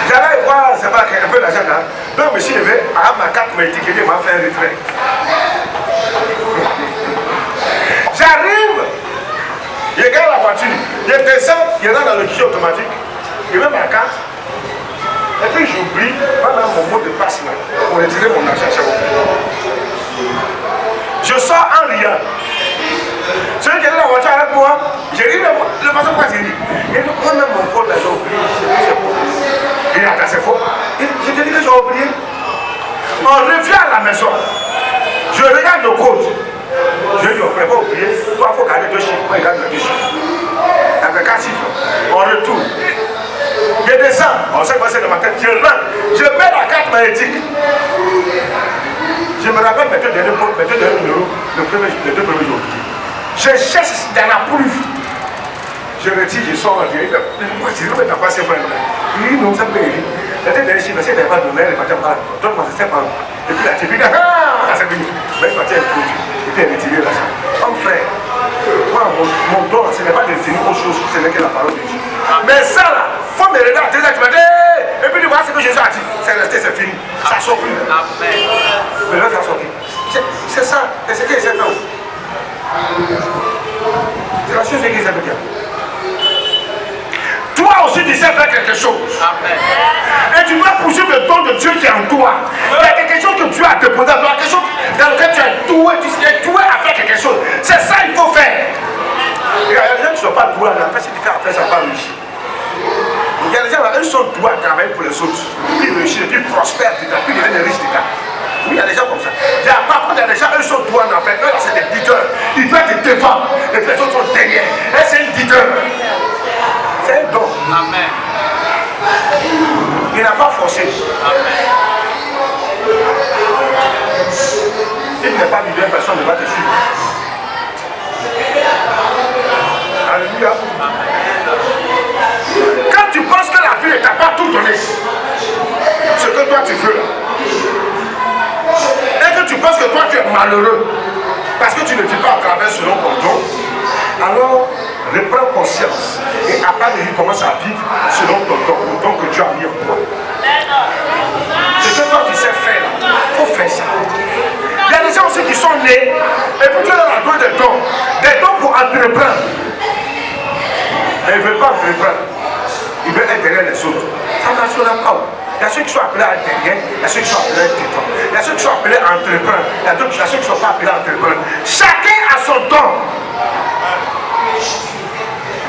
J'allais voir, c'est pas un peu d'argent là. Donc, je me suis levé, ma carte m'a étiqueté, m'a fait un retrait. J'arrive, je regarde la voiture, je descends, il y en a dans le guichet automatique. Je mets ma carte, et puis j'oublie, pendant mon mot de passe là, pour retirer mon argent chez moi. Je sors en riant. Celui qui est dans la voiture avec moi, j'ai dit, le passant quoi j'ai dit? Il dit, moi-même mon code là, j'ai oublié, il a cassé faux. Je te dis que j'ai oublié. On revient à la maison. Je regarde le code. Je dis, on ne peut pas oublier. Toi, il faut garder 2 chiffres. Moi, il garde 2 chiffres. Avec 4 chiffres. On retourne. Je descends, on sait passer dans ma tête, je rentre, je mets la carte magnétique. Je me rappelle mes 2 derniers numéros, les 2 premiers jours. Je cherche dans la pluie. Je retire, je sors, je dis, moi, tu veux pas passer pour un vrai. Oui, non, ça peut aller. Les 2 derniers chiffres, c'est des pas donné, les patins pas. Donne-moi ces 5 ans. Et puis la TV, c'est fini. Mais je partais avec et puis elle retiré l'argent. Comme frère, moi, mon don, ce n'est pas de tenir autre chose, ce n'est que la parole de Dieu. Mais ça là, il faut me regarder, tu m'as dit, et puis tu vois ce que Jésus a dit, c'est resté, c'est fini. Ça sort plus. Mais là, ça sort plus. C'est ça, c'est ce qu'il s'est fait. C'est la chose qu'il s'est fait. Toi aussi, tu sais faire quelque chose. Amen. Et tu dois poursuivre le don de Dieu qui est en toi. Il y a quelque chose que Dieu a déposé en toi, quelque chose dans lequel tu es doué, tu es doué à faire quelque chose. C'est ça qu'il faut faire. Il y a des gens qui ne sont pas doués à faire, si tu fais à faire, ça va pas réussir. Il y a des gens qui sont doués à travailler pour les autres. Puis ils réussissent, puis ils prospèrent, puis ils deviennent riches des gars. Oui, il y a des gens comme ça. Par contre, il y a des gens, eux sont doués à faire. Eux, c'est des leaders. Ils doivent te défendre. Les personnes sont derrière. Et c'est un leader. C'est un don. Amen. Il n'a pas forcé. Amen. Si tu n'es pas leader, personne ne va te suivre. Alléluia. Quand tu penses que la vie ne t'a pas tout donné, ce que toi tu veux, et que tu penses que toi tu es malheureux, parce que tu ne vis pas à travers selon ton don, alors reprends conscience et à part de lui commence à vivre selon ton don, le don que Dieu a mis en toi. sais faire là. Il faut faire ça. Il y a des gens aussi qui sont nés, et puis tu leur as donné des dons pour entreprendre. Mais ils ne veulent pas entreprendre. Ils veulent être derrière les autres. Ça ne marchera pas. Il y a ceux qui sont appelés à être derrière, il y a ceux qui sont appelés à être devant. Il y a ceux qui sont appelés à entreprendre, il y a ceux qui ne sont pas appelés à entreprendre. Chacun a son don.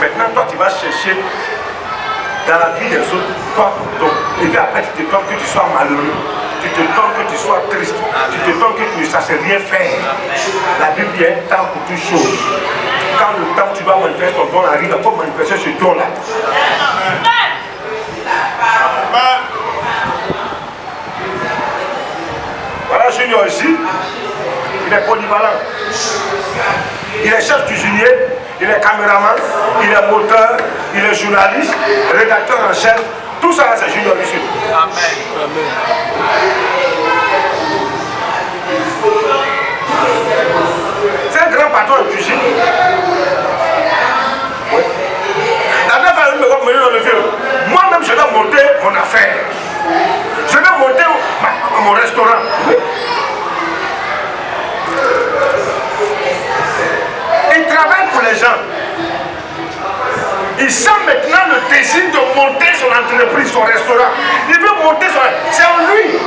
Maintenant, toi, tu vas chercher dans la vie des autres, toi, ton don. Et puis après, tu te donnes que tu sois malheureux. Tu te donnes que tu sois triste. Tu te donnes que tu ne saches rien faire. La Bible dit un temps pour toutes choses. Quand le temps où tu vas manifester ton don arrive, il faut manifester ce don-là. Voilà Junior ici. Il est polyvalent. Il est chef cuisinier, il est caméraman, il est moteur, il est journaliste, rédacteur en chef. Tout ça, c'est Junior ici. Amen. C'est un grand patron de cuisine. Oui. La dernière fois, il me voit dans le vieux. Moi-même, je dois monter mon affaire. Je dois monter mon restaurant. Oui. Il travaille pour les gens. Il sent maintenant le désir de monter son entreprise, son restaurant. Il veut monter son... C'est en lui.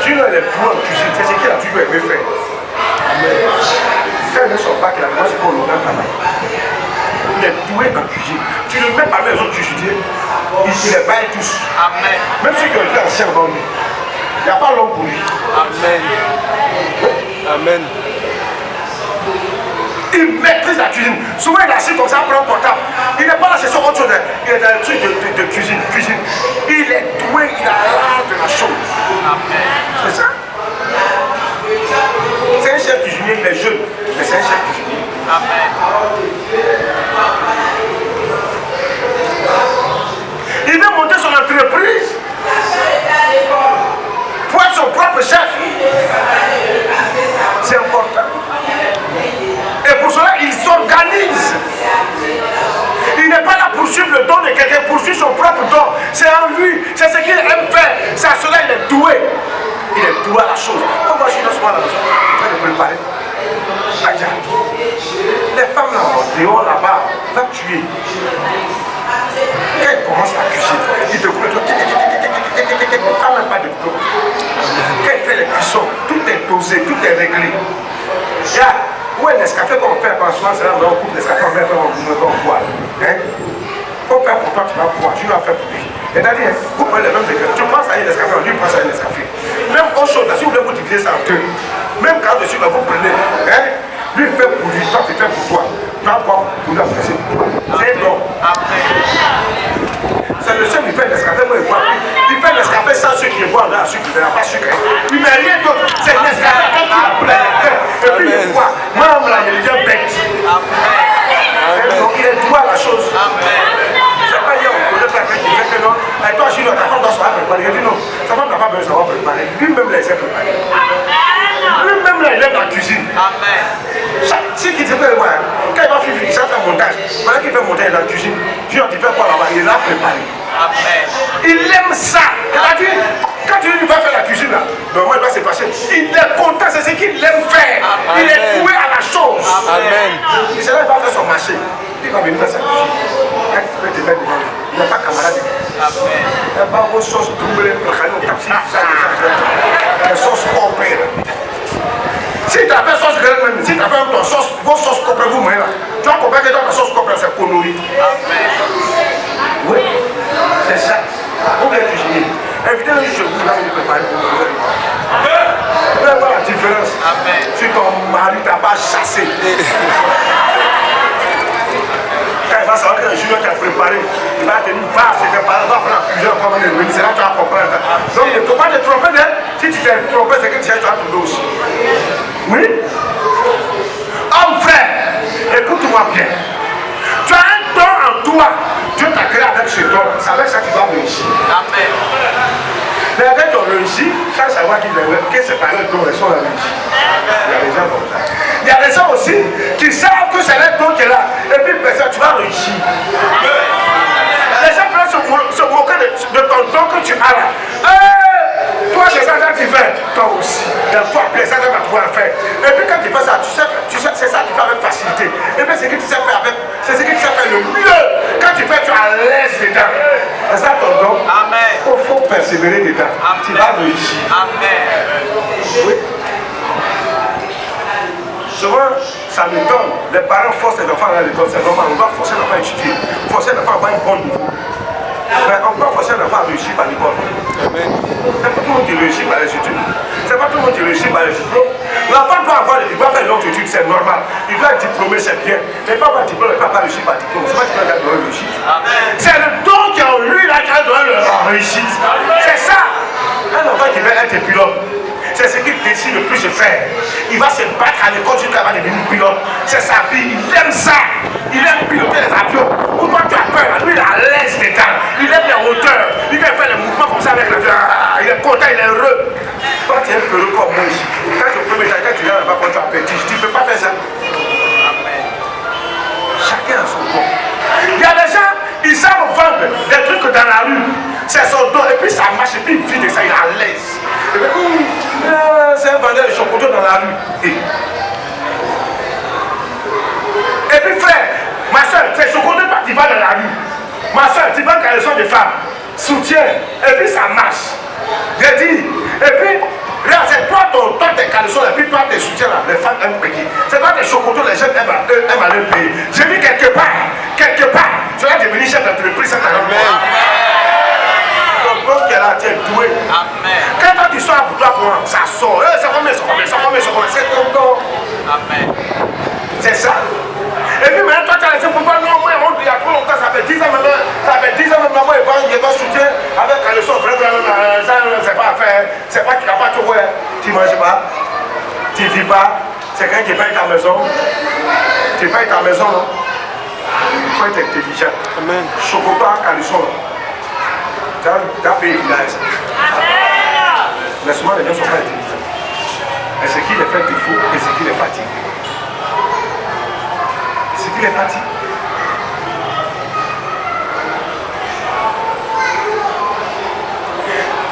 Junior, il est bon en cuisine. C'est ce qu'il a toujours aimé faire. Quand il ne sort pas qu'il a moi, c'est pour le travail. Il est doué en cuisine. Tu ne mets pas les autres cuisiniers. Il les baille tous. Amen. Même ceux qui ont été anciens avant lui. Il n'y a pas l'homme pour lui. Amen. Amen. Il maîtrise la cuisine. Souvent il est assis comme ça, il prend un portable. Il n'est pas là, c'est sur autre chose. Il est dans le truc de cuisine. Il est doué, il a l'art de la chose. Amen. C'est ça. C'est un chef cuisinier, il est jeune, mais c'est un chef cuisinier. Amen. Il veut monter son entreprise pour être son propre chef. C'est important. Et pour cela, il s'organise. Il n'est pas là pour suivre le don de quelqu'un, pour suivre son propre don. C'est en lui, c'est ce qu'il aime faire. C'est à cela qu'il est doué. Il est doué à la chose. Quand moi je suis dans ce moment-là, je suis en train de préparer. Aïe. Les femmes là, dehors là-bas, va tuer. Quand il commence la cuisine, il te coule tout. Il ne parle même pas de tout. Quand il fait les cuissons, tout est dosé, tout est réglé. Où est l'escafé qu'on fait par souvent, c'est là où on coupe l'escafé, on met on boit. On fait pour toi, tu vas boire, tu vas faire pour lui. C'est-à-dire, vous prenez les mêmes ingrédients. Tu prends ça et l'escafé, lui prend ça et l'escafé. Même autre chose, si vous voulez vous diviser ça en deux, même quand dessus, vous prenez, lui fait pour lui, toi tu fais pour toi. Tu vas boire pour lui, c'est pour toi. C'est bon. C'est le seul qui fait l'escafé, moi il boit. Il fait l'escafé sans sucre, il boit, là, sucre, il n'a pas sucre. Il met rien d'autre. C'est l'escafé quand tu l'as plein. Et puis il boit. Moi, là, il devient bête. Donc il est droit à la chose. C'est pas hier, on connaît quelqu'un qui dit que non. Et toi, je dis non, ta femme doit se préparer. Il dit non, sa femme n'a pas besoin de savoir préparer. Lui-même, là, il s'est préparé. Lui-même, là, il aime la cuisine. Si qui te fait voir, quand il va finir, ça fait un montage. Pendant qu'il fait monter dans la cuisine, tu dis, tu fais quoi là-bas? Il est là préparé. Il aime ça. C'est-à-dire, quand tu lui vas faire la cuisine là, normalement il va se passer. Il est content, c'est ce qu'il aime faire. Il est doué à la chose. Amen. Et c'est là qu'il va faire son marché. Il va venir faire sa cuisine. Quand tu peux te mettre devant lui, il n'est pas camarade. Il n'y a pas vos sauces doublées, les sauces compées. Si tu as fait sauce graine même, si tu as fait ton sauce, vos sauces compées, vous là, tu vas comprendre que dans la sauce compée, c'est connerie. Oui, c'est ça. Vous voulez cuisiner. Invitez-le chez vous, là, vous préparez pour vous. Vous allez voir la différence. Si ton mari t'a pas chassé. Quand il va savoir que le junior qui a préparé, il va te dire, va se préparer, va prendre plusieurs commandes de venir, c'est là que tu vas comprendre. Donc il ne faut pas te tromper, hein. Si tu t'es trompé, c'est que tu vas trouver aussi. Oui? Homme frère, écoute-moi bien. Tu as un don en toi. Dieu t'a créé avec ce don. C'est avec ça que tu vas réussir. Amen. Mais avec ton réussi, sans savoir que c'est par eux don, ils sont réussis. Il y a des gens comme ça. Il y a des gens aussi qui savent que c'est leur don qui est là. Et puis personne, tu vas réussir. Les gens peuvent se moquer de ton don que tu as là. Toi, c'est ça que tu fais. Toi aussi. Donc, toi, c'est ça que tu vas pouvoir faire. Et puis, quand tu fais ça, tu sais, c'est ça que tu fais avec facilité. Et puis, c'est ce que tu sais faire avec. C'est ce que tu sais faire le mieux. Quand tu fais, tu es à l'aise dedans. C'est ça ton don. Amen. Il faut persévérer dedans. Tu vas réussir. Amen. Oui. Souvent, ça me donne. Les parents forcent les enfants à l'école. C'est normal. On doit forcer l'enfant à étudier. Forcer l'enfant à avoir un bon niveau. Mais on doit forcer l'enfant à réussir par l'école. C'est pas tout le monde qui réussit par les études. C'est pas tout le monde qui réussit par les diplômes. L'enfant doit faire une longue étude, c'est normal. Il doit être diplômé, c'est bien. Mais pas avoir un diplôme, il ne peut pas réussir par diplôme. C'est pas qu'il doit réussir. C'est le don qui est en lui là qui doit le réussir. C'est ça. Un enfant qui veut être pilote, c'est ce qu'il décide le plus de faire. Il va se battre à l'école jusqu'à devenir pilote. C'est sa vie, il aime ça. Il aime piloter les avions. Pourquoi tu as peur? Lui, il est à l'aise dedans. Il aime les hauteurs. Il veut faire les mouvements comme ça avec l'avion. Il est content, il est heureux. Toi, tu es un peu heureux comme moi ici. Quand tu peux quand tu viens là-bas quand tu as petit, tu ne peux pas faire ça. Chacun a son don. Il y a des gens, ils savent vendre des trucs dans la rue. C'est son don. Et puis ça marche. Et puis il vit de ça, il est à l'aise. Et puis, c'est un vendeur de chocolat dans la rue. Et puis frère, ma soeur, c'est chocolat tu vas dans la rue. Ma soeur, tu vas quand elles sont des femmes. Soutien. Et puis ça marche. J'ai dit. Et puis, regarde, c'est toi tes caleçons, et puis toi tes soutiens là, les femmes aiment payer. C'est pas tes chocolats, les jeunes aiment aller payer. J'ai dit quelque part, tu vas devenir chef d'entreprise cette année. Ton qui est là, tu es doué. Amen. Quand toi tu sors pour toi, ça sort. Ça remet, c'est ton don. Amen. C'est ça. Et puis maintenant, toi tu as laissé pour toi, non, moi, il y a trop longtemps, ça fait 10 ans maintenant, maman, il va soutien avec le son, ça, c'est pas à faire, c'est pas qu'il n'a pas tout ouais. Tu ne manges pas, tu ne vis pas, c'est quelqu'un qui paye ta maison, tu payes ta maison, non? Il faut être intelligent. Amen. Chocolat, caleçon, tu as payé le village. Mais souvent les gens ne sont pas intelligents. Et ce qui les fait défaut et ce qui les fatigue. Ce qui les fatigue.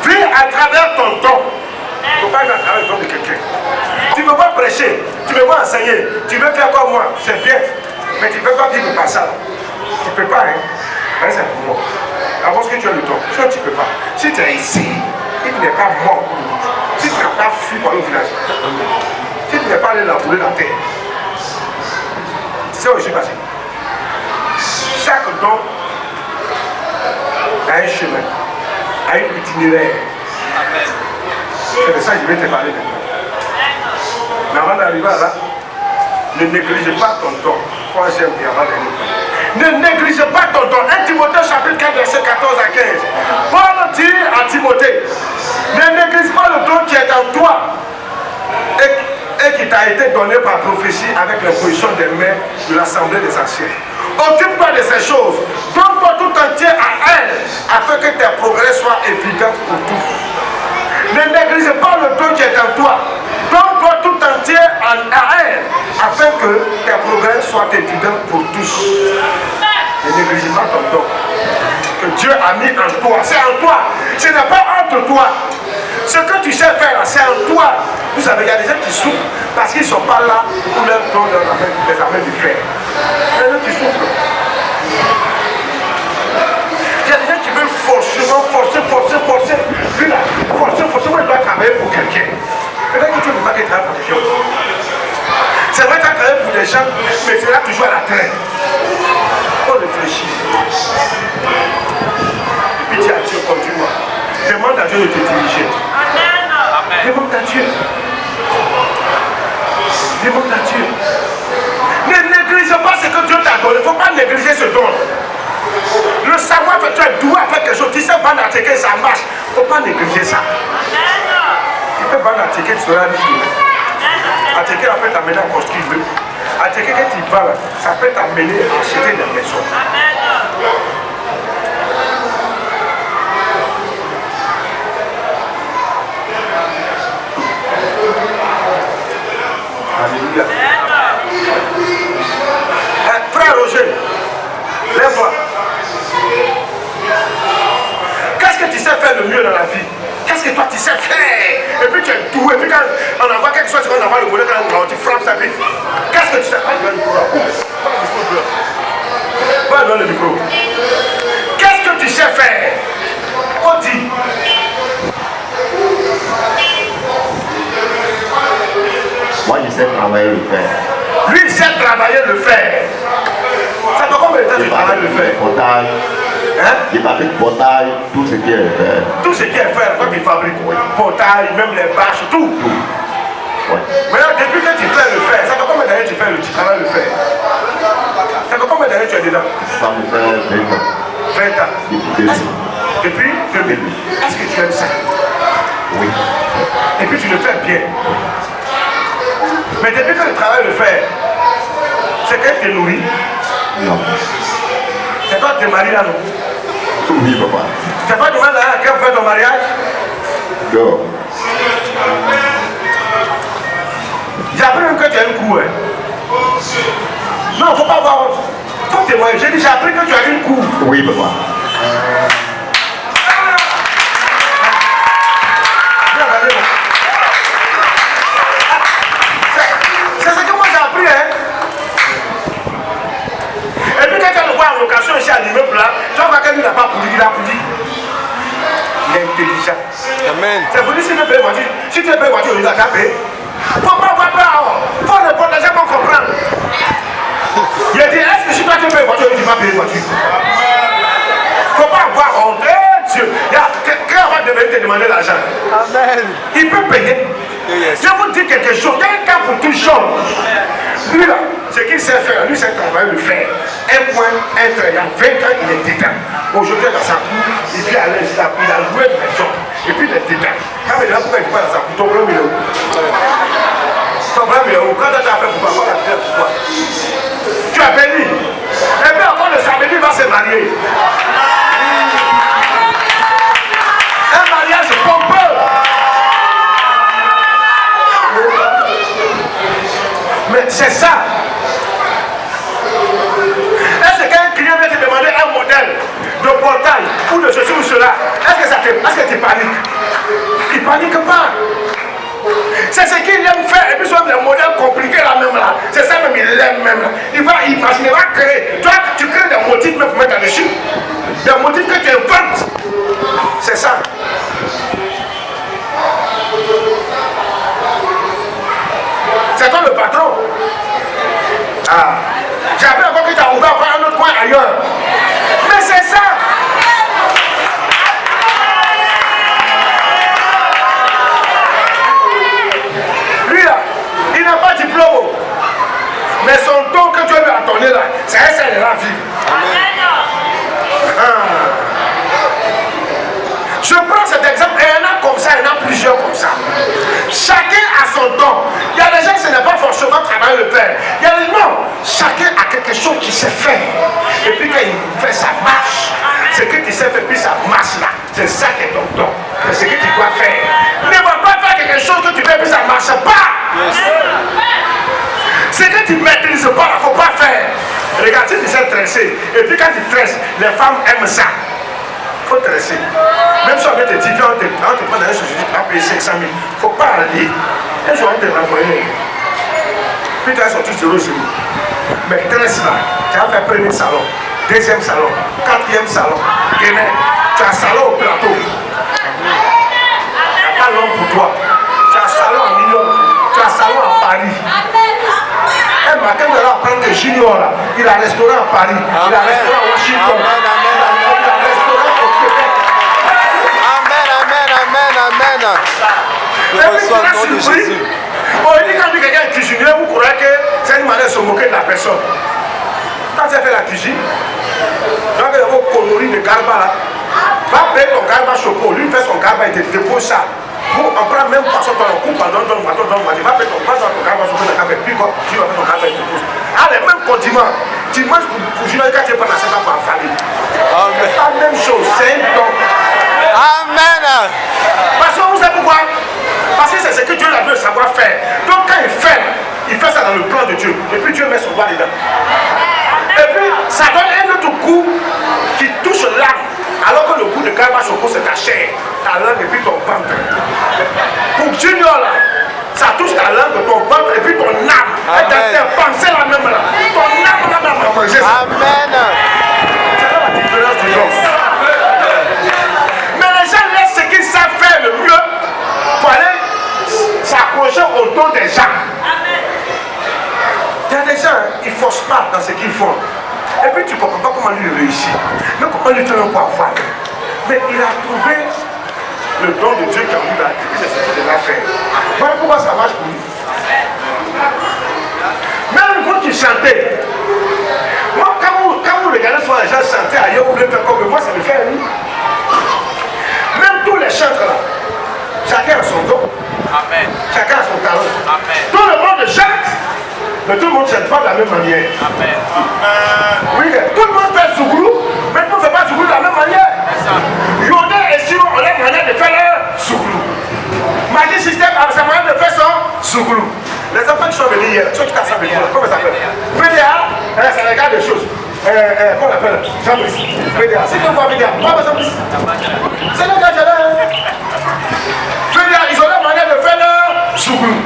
Vis à travers ton don. Tu ne peux pas vivre à travers le don de quelqu'un. Tu ne veux pas prêcher, tu ne veux pas enseigner, tu veux faire comme moi, c'est bien. Mais tu ne peux pas vivre par ça. Tu ne peux pas, hein. C'est pour moi. Avant que tu as le don, ça tu ne peux pas. Si tu es ici, et tu n'es pas mort, si tu n'as pas fui pour le village, si tu n'es pas allé labourer la terre, tu sais où je suis passé. Chaque don a un chemin, a un itinéraire. C'est de ça que je vais te parler maintenant. Mais avant d'arriver là, ne néglige pas ton don. Troisième et avant d'aller. Ne néglige pas ton don. 1 Timothée chapitre 4 verset 14 à 15. Paul dit à Timothée, ne néglige pas le don qui est en toi et qui t'a été donné par prophétie avec l'imposition des mains de l'assemblée des anciens. Occupe-toi de ces choses. Donne-toi tout entier à elle afin que tes progrès soient évidents pour tous. Ne néglige pas le don qui est en toi. Donne-toi tout entier à elle afin que tes progrès soient évidents pour tous. Ne néglige pas ton don que Dieu a mis en toi. C'est en toi. Ce n'est pas entre toi. Ce que tu sais faire, c'est en toi. Vous savez, il y a des gens qui souffrent parce qu'ils ne sont pas là pour leur don les amènes du frère. Il y a des gens qui souffrent. Il y a des gens qui veulent forcer. Lui là, forcer, moi il doit travailler pour quelqu'un. Peut-être que tu ne veux pas qu'il travaille pour quelqu'un. C'est vrai que tu as travaillé pour des gens, mais c'est là que tu joues à la traite. On réfléchit. Et puis dis à Dieu, conduis-moi. Demande à Dieu de te diriger. Demande à Dieu. Demande à Dieu. Ne néglige pas ce que Dieu t'a donné. Il ne faut pas négliger ce don. Le savoir que tu es doué à faire quelque chose, tu sais vendre un ticket, ça marche. Il ne faut pas négliger ça. Tu peux vendre un ticket, tu seras riche demain. Un ticket peut t'amener à construire. Un ticket que tu vends, ça peut t'amener à acheter des maisons. Alléluia. Frère Roger, lève-toi. Qu'est-ce que tu sais faire le mieux dans la vie? Qu'est-ce que toi tu sais faire? Lui, il sait travailler le fer. Ça fait combien de temps que tu travailles le fer? Portail. Hein? Il fabrique portail, tout ce qui est fer. Tout ce qui est fer, quand il fabrique, portail, même les bâches, tout. Ouais. Maintenant, depuis que tu fais le fer, ça fait combien d'années tu travailles le fer? Ça fait combien d'années tu es dedans? Ça me fait 20 ans. 20 ans. Depuis 2000. Est-ce que tu aimes ça? Oui. Et puis tu le fais bien. Mais depuis que tu travailles le fer, c'est qu'elle te nourrit. Non. C'est toi qui te maries là, non? Oui, papa. C'est pas demain là qu'elle fait ton mariage? Non. J'ai appris même que tu as une cour. Hein? Non, il ne faut pas avoir honte. Il faut témoigner. J'ai dit, j'ai appris que tu as une cour. Oui, papa. C'est ce que moi j'ai appris. Hein? Et puis quand tu le vois en location ici à l'immeuble là, tu vas voir qu'il n'a pas pourri, il a pourri. Il est intelligent. Amen. C'est pour dire si tu payes voiture, si tu payes voiture, il a qu'à payer. Il ne faut pas avoir peur. Il faut répondre, les gens vont comprendre. Il a dit, est-ce que si toi tu payes voiture, tu vas payer voiture? Il ne faut pas avoir honte. Dieu. Quand on va devenir te demander l'argent, Amen. il peut payer. Yes. Je vous dis quelque chose, il y a un cas pour toute chose. Lui là, ce qu'il sait faire, lui c'est travailler le faire. Un point, un trait, il y a 20 ans, il est dedans. Aujourd'hui, dans sa cour, il vit à l'aise, il a loué une maison. Et puis il est dedans. Quand il est là, pourquoi il ne vit pas dans sa cour? Ton problème il est où? Ton problème il est où? Quand tu as fait pour avoir la terre, pourquoi? Tu as béni. Et puis encore le samedi, il va se marier. Un mariage pompeux. Mais c'est ça. Est-ce qu'un client vient te demander un modèle de portail ou de ceci ou cela? Est-ce que tu paniques? Il ne panique pas. C'est ce qu'il aime faire. Et puis soit des modèles compliqués là même là. C'est ça même, il l'aime même là. Il va imaginer, il va créer. Toi, tu crées des motifs même pour mettre dessus. Des motifs que tu inventes. C'est ça. C'est toi le patron. Ah. J'ai appris encore que tu as ouvert encore un autre coin ailleurs. Mais c'est ça. Lui là, il n'a pas de diplôme. Mais son don que Dieu lui a donné là, c'est un seul de la vie. Je prends cet exemple et il y en a comme ça, il y en a plusieurs comme ça. Chacun a son don. Il y a des gens, ce n'est pas forcément travailler le père. Il y a des non. Chacun a quelque chose qui sait faire. Et puis quand il fait ça marche. Ce que tu sais faire, puis ça marche là. C'est ça qui est ton don. C'est ce que tu dois faire. Ne va pas faire quelque chose que tu fais, puis ça ne marche pas. Yes. Ce que tu ne maîtrises pas, il ne faut pas faire. Regarde, si tu sais tresser, et puis quand tu tresses, les femmes aiment ça. Il faut tresser. Même si on te dit, on te prend dans un société, tu vas payer 500 000. Il ne faut pas aller. Un jour, on te renvoyer. Puis tu as sorti 0 0. Mais tresse là, tu as fait premier salon, deuxième salon, quatrième salon. Et même, tu as un salon au plateau. Il n'y a pas l'homme pour toi. Tu as un salon à Million, tu as un salon à Paris. Un matin, on va prendre le junior là. Il a un restaurant à Paris, il a un restaurant à Washington, il a un restaurant au Québec. Amen. Et puis tu l'as surpris. Bon, il dit quand quelqu'un est cuisinier, vous croyez que c'est une manière de se moquer de la personne. Quand tu as fait la cuisine, tu vas faire vos conneries de garba là. Va payer ton garba choco, lui fait son garba, il te dépose ça. Bon, on prend même poisson, on coupe, on donne, il va payer ton garba choco, puis quand tu vas faire ton garba, il te dépose. Ah, les mêmes condiments. Tu manges pour finir quand tu es pas dans cette affaire en famille. C'est la même chose, c'est un don. Amen. Parce que vous savez pourquoi? Parce que c'est ce que Dieu a veut savoir faire. Donc quand il fait ça dans le plan de Dieu. Et puis Dieu met son doigt dedans. Et puis ça donne un autre goût qui touche l'âme. Alors que le goût de Garba Choco c'est ta chair, ta langue et puis ton ventre. Pour Junior là, ça touche ta langue, ton ventre et puis ton âme. Et ta pensée la même là. Ton âme la même à manger ça. Amen. C'est là la différence du don. Mais les gens laissent ce qu'ils savent faire le mieux pour aller s'accrocher au dos des gens. Il y a des gens, ils ne forcent pas dans ce qu'ils font. Et puis tu ne comprends pas comment lui réussit. Mais comment lui faire un pouvoir. Mais il a trouvé le don de Dieu qui a lui là. Et puis c'est ce qu'il a fait. Voilà pourquoi ça marche pour lui. Même quand il chantait, moi quand vous regardez souvent les gens chanter ailleurs, vous voulez faire comme moi, ça me fait rire. Même tous les chantres là, chacun a son don. Amen. Chacun a son talent. Amen. Tout le monde chante, mais tout le monde ne chante pas de la même manière. Amen. Oui, tout le monde fait Sougoulou, mais tout le monde ne fait pas Sougoulou de la même manière. Yodé et Siro ont la manière de faire leur Sougoulou. Magic System a sa manière de faire son Sougoulou. Les enfants qui sont venus hier, ceux qui t'assemblent, comment ça s'appelle? PDA, ça regarde des choses. Comment on appelle? Jean-Brice. PDA. Si tu vois PDA, pas Jean-Brice. C'est le gars là. PDA, ils ont la manière de faire leur Sougoulou.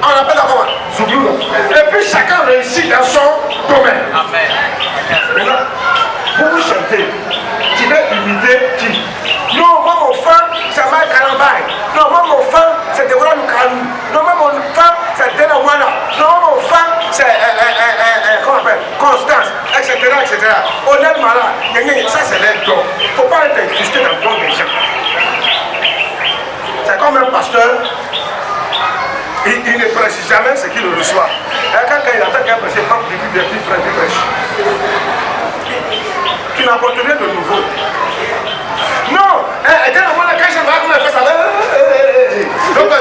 On appelle ça comment? Sougoulou. Et puis chacun réussit dans son domaine. Amen. Maintenant, vous chantez. Tu veux imiter qui? Non, moi mon fan, c'est Mike Kalambay. Non, moi mon fan, c'est Deborah Lukalu. Non, moi mon fan, c'est Dena Wana. Non, moi mon fan, c'est comment on appelle? Constance, etc. etc. Honnête malade. Ça c'est les dons. Il ne faut pas être incrusté dans le don des gens. C'est comme un pasteur. Il ne prêche jamais ce qu'il reçoit. Et quand il entend qu'un prêcher, il prend des prêche. Tu n'apportes rien de nouveau. Non, quand je vois comment elle fait ça, donc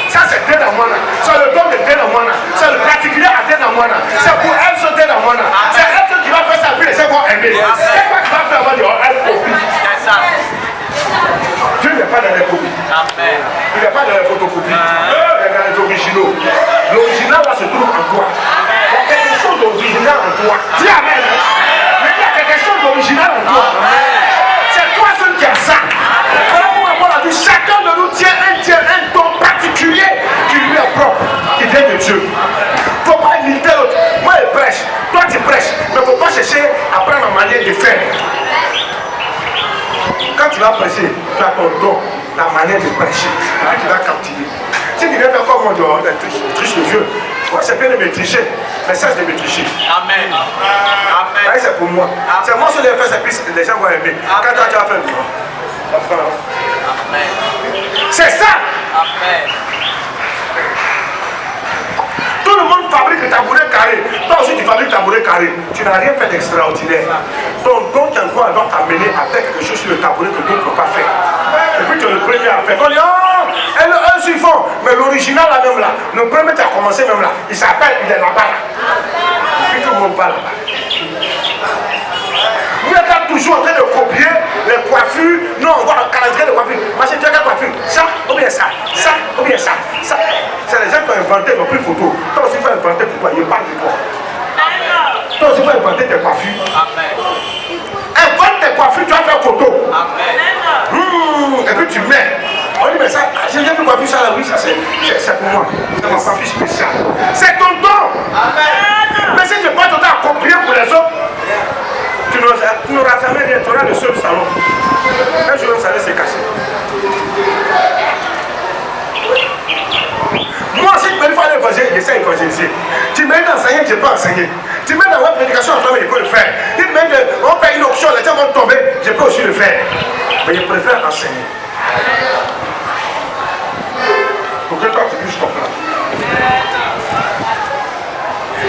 ça c'est Denamwana, c'est le don de Denamwana, c'est le particulier à Denamwana, c'est pour elle ce Denamwana, c'est elle qui va faire ça, puis les gens vont aimer. C'est pas qui va faire avoir elle copie. Dieu n'est pas dans les copies. Amen. Il n'est pas dans les photocopies. Il est dans les originaux. L'original là se trouve en toi. Il y a quelque chose d'original en toi. Dis amen. Mais il y a quelque chose d'original en toi. C'est toi seul qui as ça. Voilà pourquoi Paul a dit chacun de nous tient un don particulier qui lui est propre, qui vient de Dieu. Il ne faut pas imiter l'autre. Moi je prêche, toi tu prêches, mais il ne faut pas chercher à prendre ma manière de faire. Quand tu vas prêcher, tu as ton don, ta manière de prêcher, et tu vas captiver. Si tu viens faire comme moi, tu triches le vieux. Moi, c'est bien de me tricher, mais ça, c'est de me tricher. Amen. Amen. C'est pour moi. C'est moi qui l'ai fait, c'est plus les gens vont aimer. Quand toi, tu vas faire le Amen. c'est ça. Amen. Tout le monde fabrique un tabouret carré. Toi aussi, tu fabriques un tabouret carré. Tu n'as rien fait d'extraordinaire. Ton don qui doit t'amener à faire quelque chose sur le tabouret que d'autres ne peuvent pas faire. Et puis tu es le premier à faire. On dit, oh, eux suivant. Mais l'original là même là, le premier qui a commencé même là, il s'appelle, il est là-bas. Et puis tout le monde va là-bas. Vous êtes là toujours en train de copier les coiffures. Non, on voit le calendrier de coiffure. Moi, j'ai quelle coiffure? Ça, ou bien ça, ça, ou bien ça, ça. C'est les gens qui ont inventé, ils n'ont plus de photos. Toi aussi, il faut inventer pour toi, il parle de toi. Toi aussi, il faut inventer tes coiffures. Amen. Invente tes coiffures, tu vas faire photo. Amen. Et puis tu mets. On dit, mais ça, j'ai jamais coiffure ça là, oui, ça c'est pour moi. C'est ma coiffure spéciale. C'est ton don. Amen. Mais si tu n'as pas ton temps à copier pour les autres, tu n'auras jamais rien, tu auras le seul salon. Un jour, ça va se casser. Moi, si tu me dis qu'il faut aller évangéliser, j'essaie d'évangéliser. Tu me dis d'enseigner, je peux enseigner. Tu me dis dans la prédication en famille, je peux le faire. Tu me dis on fait une option, les gens vont tomber, je peux aussi le faire. Mais je préfère enseigner. Pour que toi, tu puisses comprendre.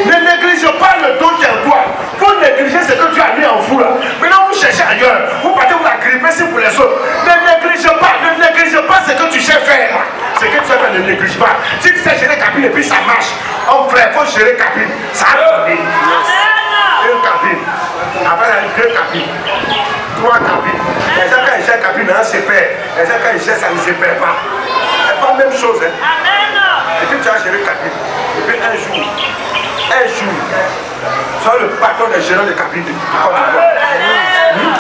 Ne néglige pas le don qui est en toi. Vous négligez ce que Dieu a mis en vous là. Maintenant vous cherchez ailleurs. Vous partez vous agripper c'est pour les autres. Ne néglige pas ce que tu sais faire. Ce que tu sais faire, ne néglige pas. Si tu sais gérer cabine et puis ça marche, homme frère, il faut gérer cabine. Ça a donné. Une cabine. Après il y a deux cabines. Trois cabines. Les gens quand ils gèrent cabine, hein, se perd. Les gens quand ils gèrent ça ne se perd pas. C'est pas la même chose. Hein. Et puis tu as géré cabine. Et puis un jour, tu as le patron des gérants de cabine de Côte d'Ivoire.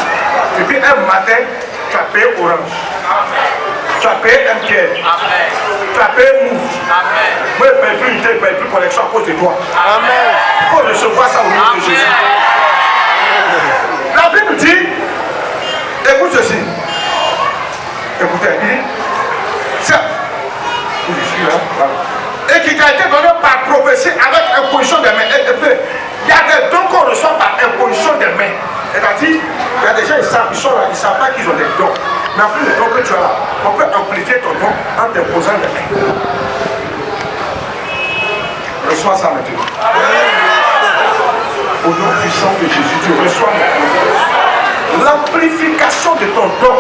Et puis un matin, tu as payé Orange. Tu as payé MTN. Tu as payé Move. Moi, je ne paye plus unité, je ne paye plus connexion à cause de toi. Amen. Il faut recevoir ça au nom de Jésus. La Bible dit, écoute ceci. Écoutez, il dit, ça, je suis là, et qui t'a été donné par prophétie avec imposition des mains. Il y a des dons qu'on reçoit par imposition des mains. C'est-à-dire, il y a des gens, ils sont là, ils ne savent pas qu'ils ont des dons. Mais en plus des dons que tu as là, on peut amplifier ton don en t'imposant des mains. Reçois ça maintenant. Au nom puissant de Jésus, tu reçois l'amplification de ton don.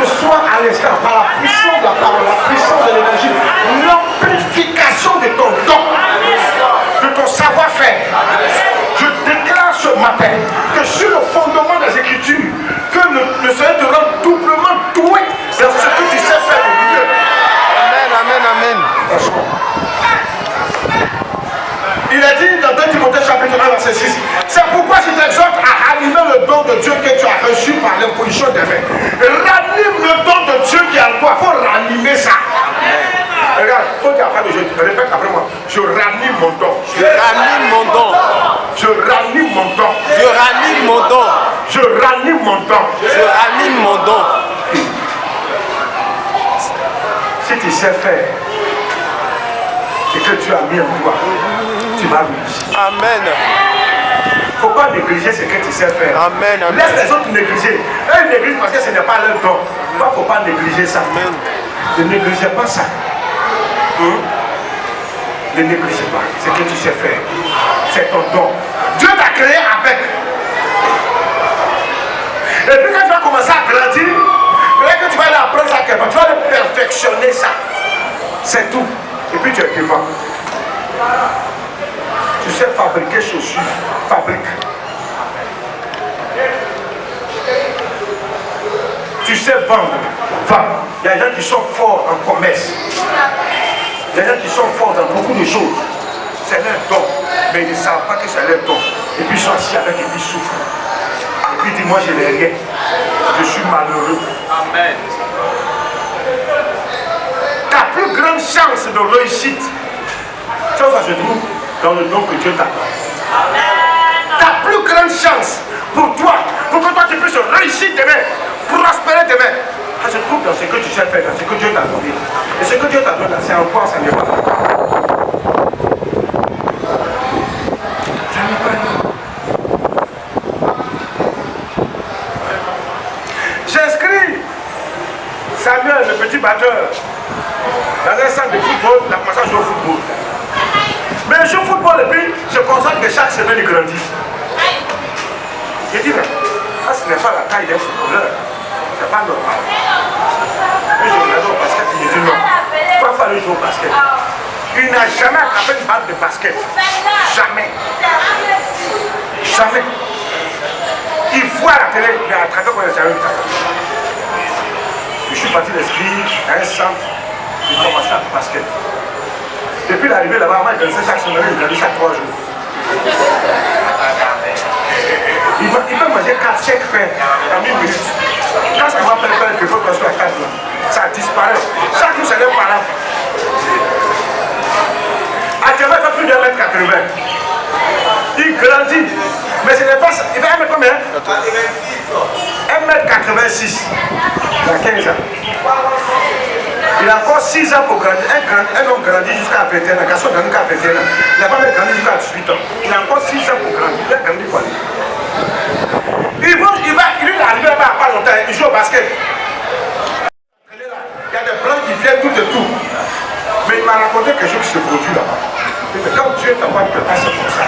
Reçois à l'instant par la puissance de la parole, la puissance de l'évangile, l'amplification de ton don, de ton savoir-faire. Je déclare ce matin que sur le fondement des Écritures, que le Seigneur te rend doublement doué dans ce que tu sais faire au milieu. Amen, amen, amen. Il a dit dans 2 Timothée chapitre 1 verset 6, c'est pourquoi je t'exhorte à ranimer le don de Dieu que tu as reçu par l'imposition des mains. Ranime le don de Dieu qui est en toi, il faut ranimer ça. Regarde, il faut dire après le jeu, répète après moi, je ranime mon don. Je ranime mon don. Je ranime mon don. Je ranime mon don. Je ranime mon don. Je ranime mon don. Si tu sais faire ce que tu as mis en toi, tu vas réussir. Amen. Il ne faut pas négliger ce que tu sais faire. Amen, amen. Laisse les autres négliger. Eux ils négligent parce que ce n'est pas leur don. Il ne faut pas négliger ça. Amen. Ne négligez pas ça. Ne négligez pas ce que tu sais faire. C'est ton don. Dieu t'a créé avec. Et puis quand tu vas commencer à grandir, peut-être que tu vas aller apprendre ça quelque part. Tu vas aller perfectionner ça. C'est tout. Et puis tu es devant. Tu sais fabriquer chaussures. Fabrique. Tu sais vendre. Vends. Il y a des gens qui sont forts en commerce. Il y a des gens qui sont forts dans beaucoup de choses. C'est leur don. Mais ils ne savent pas que c'est leur don. Et puis ils sont assis avec et puis ils souffrent. Et puis ils disent, moi je n'ai rien. Je suis malheureux. Amen. Ta plus grande chance de réussite, ça se trouve dans le don que Dieu t'a donné. Ta plus grande chance pour toi, pour que toi tu puisses réussir demain, prospérer demain, ça se trouve dans ce que tu sais faire, dans ce que Dieu t'a donné. Et ce que Dieu t'a donné, c'est en quoi ça n'est pas. Ça n'est pas. J'inscris Samuel, le petit batteur, dans un centre de football, il a commencé à jouer au football. Mais je joue au football et puis je constate que chaque semaine il grandit. Je dis, mais ça ce n'est pas la taille d'un footballeur. C'est pas normal. Mais je regarde au basket, il me dit non. Pourquoi il fallait jouer au basket? Il n'a jamais attrapé une balle de basket. Jamais. Jamais. Il voit la télé, il a attrapé quand il a eu. Je suis parti l'inscrire à un centre de formation de basket. Depuis l'arrivée là-bas, moi, il grandissait chaque semaine, il grandit chaque 3 jours. Il peut manger 4-5 pains en 1 minute. Quand ça va faire le faut qu'on soit à 4 là, ça disparaît. Chaque jour, c'est un parent. Actuellement, il fait plus de 1m80. Il grandit. Mais ce n'est pas ça. Il fait 1m combien? 1m86. Il a 15 ans. Il a encore 6 ans pour grandir. Un homme grandit jusqu'à 21 ans. Un garçon grandit jusqu'à 21 ans. Il n'a pas même grandi jusqu'à 18 ans. Il a encore 6 ans pour grandir. Il a grandi quoi? Il est arrivé là-bas il n'y a pas longtemps. Il joue au basket. Il y a des blancs qui viennent tout et tout. Mais il m'a raconté quelque chose qui se produit là-bas. Quand Dieu t'a pas préparé, c'est comme ça.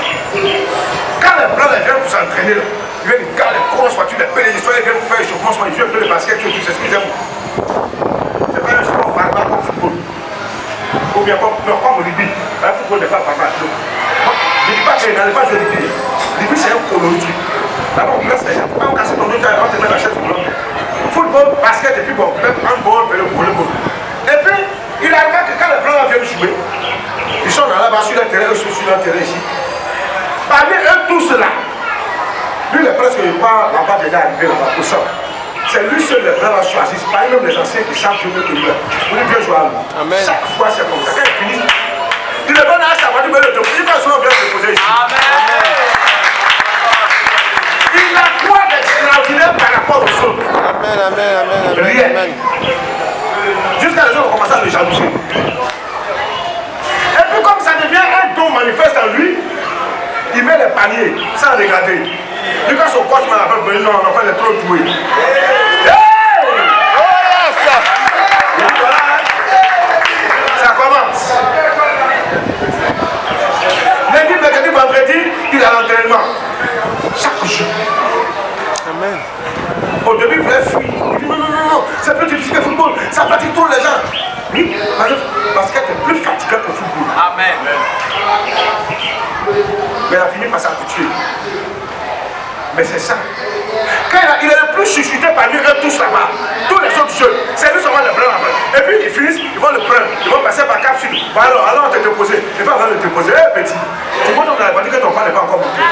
Quand les blancs viennent pour s'entraîner, ils viennent garder les grosses voitures, les belles histoires, ils viennent faire échauffement, ils viennent faire le basket, tout c'est ce qu'ils aiment. C'est pas un sport barbare comme football. Ou bien comme au rugby. Un football n'est pas barbare. Je ne dis pas qu'il n'allait pas jouer au rugby. Le rugby c'est un coloris. D'abord, on laisse les gens. On casse ton dos, on te met la chaise pour l'homme. Football, basket, et puis bon, même handball, volleyball. Et puis, il arrive que quand les blancs viennent jouer, ils sont là-bas sur le terrain, eux sont sur le terrain ici. Parmi eux tous là, lui il est presque pas là-bas déjà arrivé là-bas pour ça. C'est lui seul les blancs choisissent, pas même les anciens qui savent jouer que lui. Vous lui bien jouer à lui. Chaque fois c'est comme ça. Quand il finit, il le donne à sa voiture, mais il va souvent bien se poser ici. Amen. Il a quoi d'extraordinaire par rapport aux autres? Amen, amen, amen, amen. Rien. Amen. Jusqu'à les autres ont commencé à le jalouser. met les paniers sans regarder. Et quand son coach m'a appelé, non, l'enfant est trop doué. Hey! Oh yes! Et voilà, ça commence. Lundi, mercredi, vendredi, il a l'entraînement. Chaque jour. Amen. Au début, il voulait fuir. Il dit non, non, non, non, c'est plus difficile que le football. Ça fatigue trop les gens. Oui, parce qu'elle est plus fatiguée que le football. Amen. Mais elle a fini par s'habituer. Mais c'est ça. Quand il est le plus chuchoté parmi eux tous là-bas, tous les autres jeunes, c'est lui seulement le blanc après. Et puis ils finissent, ils vont le prendre, ils vont passer par capsule. Bon, alors on te déposer. Il va le déposer. Hé petit, tu vois donc on a dit que ton père n'est pas encore monté.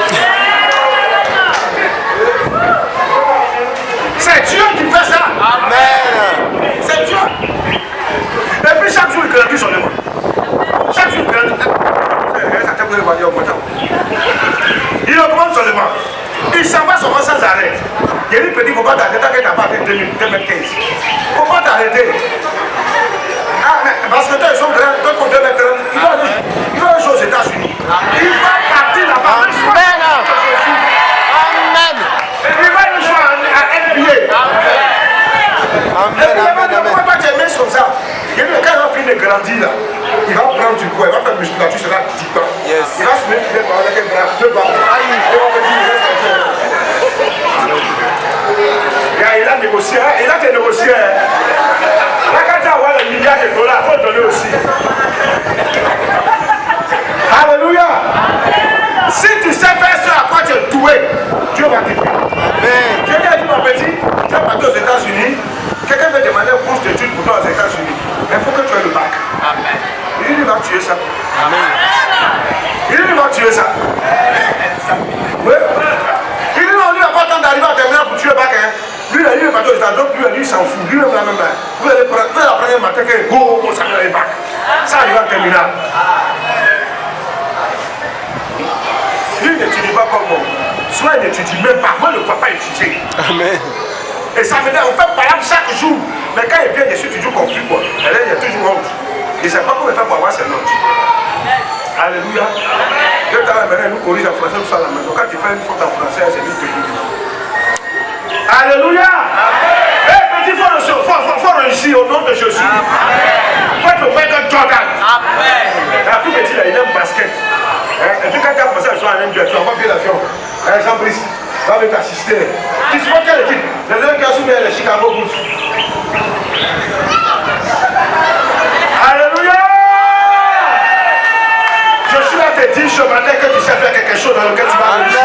C'est Dieu qui fait ça. Amen. C'est Dieu. Et puis chaque jour il grandit sur le monde. Chaque jour il grandit. Il augmente seulement. Il s'en va seulement sans arrêt. Il lui dit, il ne faut pas t'arrêter tant que tu n'as pas atteint 2015. Il ne faut pas t'arrêter. Ah, mais parce que toi, ils sont grands, d'autres font 2 mètres. Il va aller aux États-Unis. Il va partir là-bas. Amen. Amen. Il va aller jouer à NBA. Amen. Amen. Pourquoi pas t'aimer comme ça? Il dit, quand il va finir de grandir là, il va prendre du poids, il va faire musculature, ça va 10 ans. Yes. Il va se mettre avec un bras, 2 bras. Il a négocié, il a été négocié. Là, quand tu as le milliard de dollars, il faut donner aussi. Alléluia. Si tu sais faire ce à quoi tu es doué, Dieu va t'aider. Amen. Quelqu'un a dit, mon petit, tu vas partir aux États-Unis. Quelqu'un veut demander une bourse d'études pour toi aux États-Unis. Mais il faut que tu aies le bac. Amen. Il dit, il va tuer ça. Amen. Il dit, il va tuer ça. Oui. Il dit, non, lui, il n'a pas le temps d'arriver à terminer pour tuer le bac. Hein. Lui, il est parti aux États-Unis, donc lui, il s'en fout. Lui, même la même. Vous allez apprendre un matin que ça met le bac. Ça arrive en terminale. Lui, il n'étudie pas comme moi. Soit il n'étudie même pas. Moi, je ne vois pas étudier. Amen. Et ça me dit, on fait par exemple chaque jour. Mais quand il vient, il est toujours confus. Quoi. Et là, il y a toujours honte. Il ne sait pas comment il fait pour avoir ses notes. Alléluia. Dieu t'a amené, nous corrige en français, nous sommes à la maison. Quand tu fais une faute en français, c'est lui qui te dit. Alléluia. Eh, petit, il faut réussir au nom de Jésus. Il faut être le Michael Jordan. Amen. La plus petite, il aime basket. Et puis quand tu as commencé à jouer à NBA, tu envoies bien l'avion. Jean-Brice va venir t'assister. Tu supportes quelle équipe? Les deux qui ont soumis les Chicago Bulls. Alléluia! Je suis là te dire ce matin que tu sais faire quelque chose dans lequel tu vas réussir.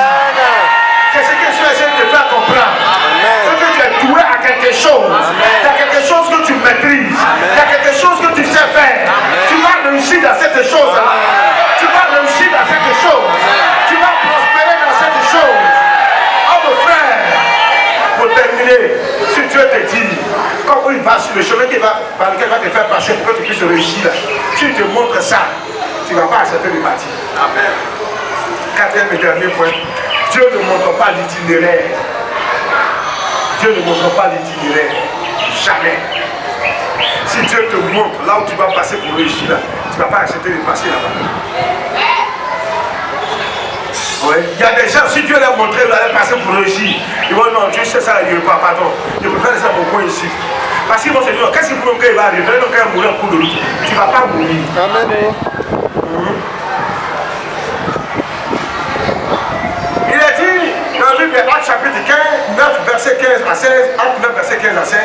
C'est ce que je suis essayé de te faire comprendre. C'est que tu es doué à quelque chose. Il y a quelque chose que tu maîtrises. Il y a quelque chose que tu sais faire. Tu vas réussir dans cette chose-là. Tu vas réussir dans cette chose. Tu vas prospérer dans cette chose. Oh mon frère, pour terminer, si Dieu te dit, quand il va sur le chemin par lequel il va te faire passer pour que tu puisses réussir, si il te montre ça, tu ne vas pas accepter de partir. Amen. Quatrième et dernier point, Dieu ne montre pas l'itinéraire. Dieu ne montre pas l'itinéraire. Jamais. Si Dieu te montre là où tu vas passer pour réussir, là, tu ne vas pas accepter de passer là-bas. Ouais. Il y a des gens, si Dieu leur montré, vous allez passer pour réussir. Ils vont non, Dieu sait ça, il ne pas, pardon. Je préfère laisser mon coin ici. Parce qu'ils vont se dire, qu'est-ce qu'il faut qu'il va arriver? Donc, quand il va mourir en cours de route, tu ne vas pas mourir. Amen. Il a dit dans le livre de Actes chapitre 15, 9 verset 15 à 16, Actes 9 verset 15 à 16,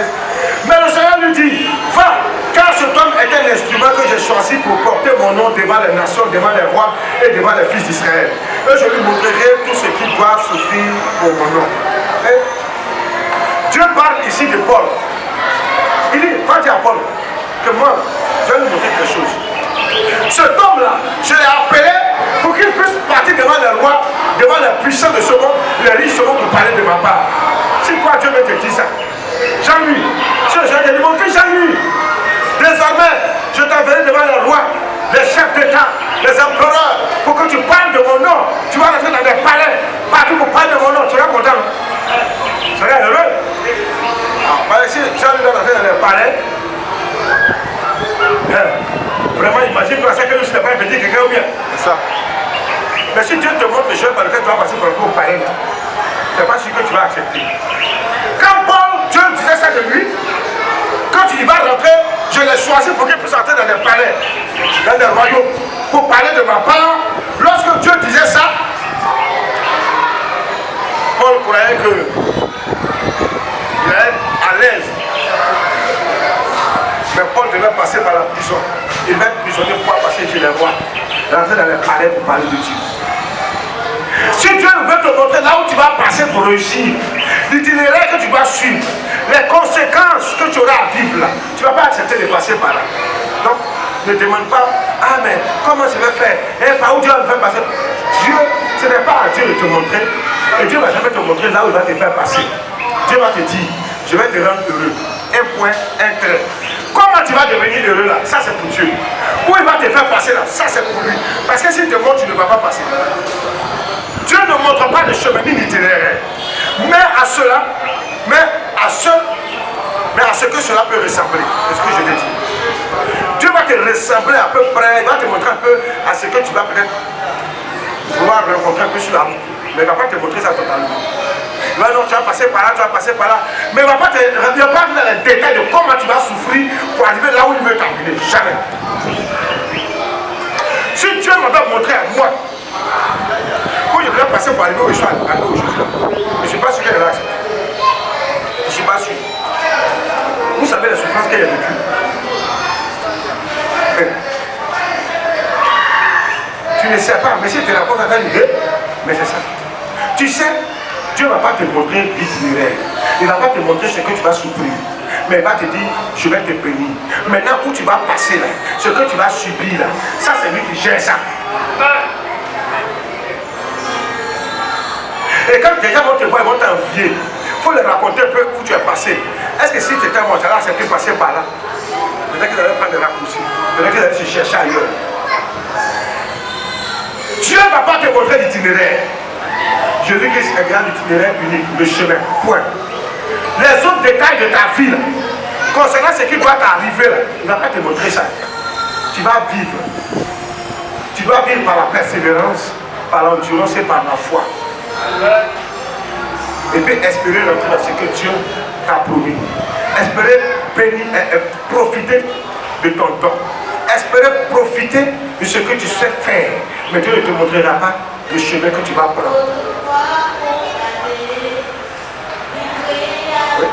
mais le Seigneur lui dit, va, car cet homme est un instrument que j'ai choisi pour porter mon nom devant les nations, devant les rois et devant les fils d'Israël. Et je lui montrerai tout ce qu'ils doivent souffrir pour mon nom. Et Dieu parle ici de Paul. Il dit, va dire à Paul, que moi, je vais lui montrer quelque chose. Cet homme-là, je l'ai appelé pour qu'il puisse partir devant les rois, devant les puissants de ce monde, les riches seront pour parler de ma part. C'est quoi Dieu veut te dire ça? Jean-Louis, je vais dire, mon fils Jean-Louis, désormais, je t'enverrai devant les rois, les chefs d'État, les empereurs, pour que tu parles de mon nom. Tu vas rentrer dans des palais, partout pour parler de mon nom. Tu seras content? Tu seras heureux? Si Jean-Louis doit rentrer dans les palais, vraiment, imagine-toi ça que nous ne pas petit quelqu'un ou bien. C'est ça. Mais si Dieu te montre le chemin par lequel tu vas passer pour le palais, c'est pas sûr que tu vas accepter. Quand Paul, Dieu disait ça de lui, quand tu y vas rentrer, je l'ai choisi pour qu'il puisse entrer dans des palais, dans des royaumes, pour parler de ma part. Lorsque Dieu disait ça, Paul croyait qu'il allait à l'aise. Mais Paul devait passer par la prison. Il va être prisonnier pour passer chez les rois, rentrer dans les palais pour parler de Dieu. Si Dieu veut te montrer là où tu vas passer pour réussir, l'itinéraire que tu vas suivre, les conséquences que tu auras à vivre là, tu ne vas pas accepter de passer par là. Donc, ne demande pas, ah mais comment je vais faire? Et par où Dieu va me faire passer? Dieu, ce n'est pas à Dieu de te montrer. Et Dieu ne va jamais te montrer là où il va te faire passer. Dieu va te dire, je vais te rendre heureux. Un point, un trait. Comment tu vas devenir heureux là? Ça c'est pour Dieu. Où il va te faire passer là? Ça c'est pour lui. Parce que s'il te montre, tu ne vas pas passer. Dieu ne montre pas le chemin ni l'itinéraire. Mais à ce que cela peut ressembler. C'est ce que je l'ai dit. Dieu va te ressembler à peu près, il va te montrer un peu à ce que tu vas peut-être vouloir rencontrer un peu sur la route. Mais il ne va pas te montrer ça totalement. Il va non, tu vas passer par là, tu vas passer par là. Mais il ne va pas te dans les détails de comment tu vas souffrir pour arriver là où il veut t'amener. Jamais. Si Dieu m'avait montré à moi où je devais passer pour arriver où je suis arrivé aujourd'hui, je ne suis pas sûr qu'elle va accepter. Je ne suis pas sûr. Vous savez les souffrances qu'elle a vécues. Tu ne sais pas, mais si tu racontes à ta idée, mais c'est ça. Tu sais, Dieu ne va pas te montrer l'itinéraire. Il ne va pas te montrer ce que tu vas souffrir. Mais il va te dire, je vais te bénir. Maintenant où tu vas passer là, ce que tu vas subir là, ça c'est lui qui gère ça. Et quand les gens vont te voir, ils vont t'envier. Il faut leur raconter un peu où tu es passé. Est-ce que si tu étais mort, tu allais accepter de passer par là? Peut-être qu'ils allaient prendre des raccourcis. Peut-être qu'ils allaient se chercher ailleurs. Dieu ne va pas te montrer l'itinéraire. Jésus-Christ est grand l'itinéraire unique, le chemin, point. Les autres détails de ta vie, là, concernant ce qui doit t'arriver, là, il ne va pas te montrer ça. Tu vas vivre. Tu dois vivre par la persévérance, par l'endurance et par la foi. Et puis espérer rentrer dans ce que Dieu t'a promis. Espérer bénir, profiter de ton don. Espérer profiter de ce que tu sais faire. Mais Dieu ne te montrera pas le chemin que tu vas prendre. Oui.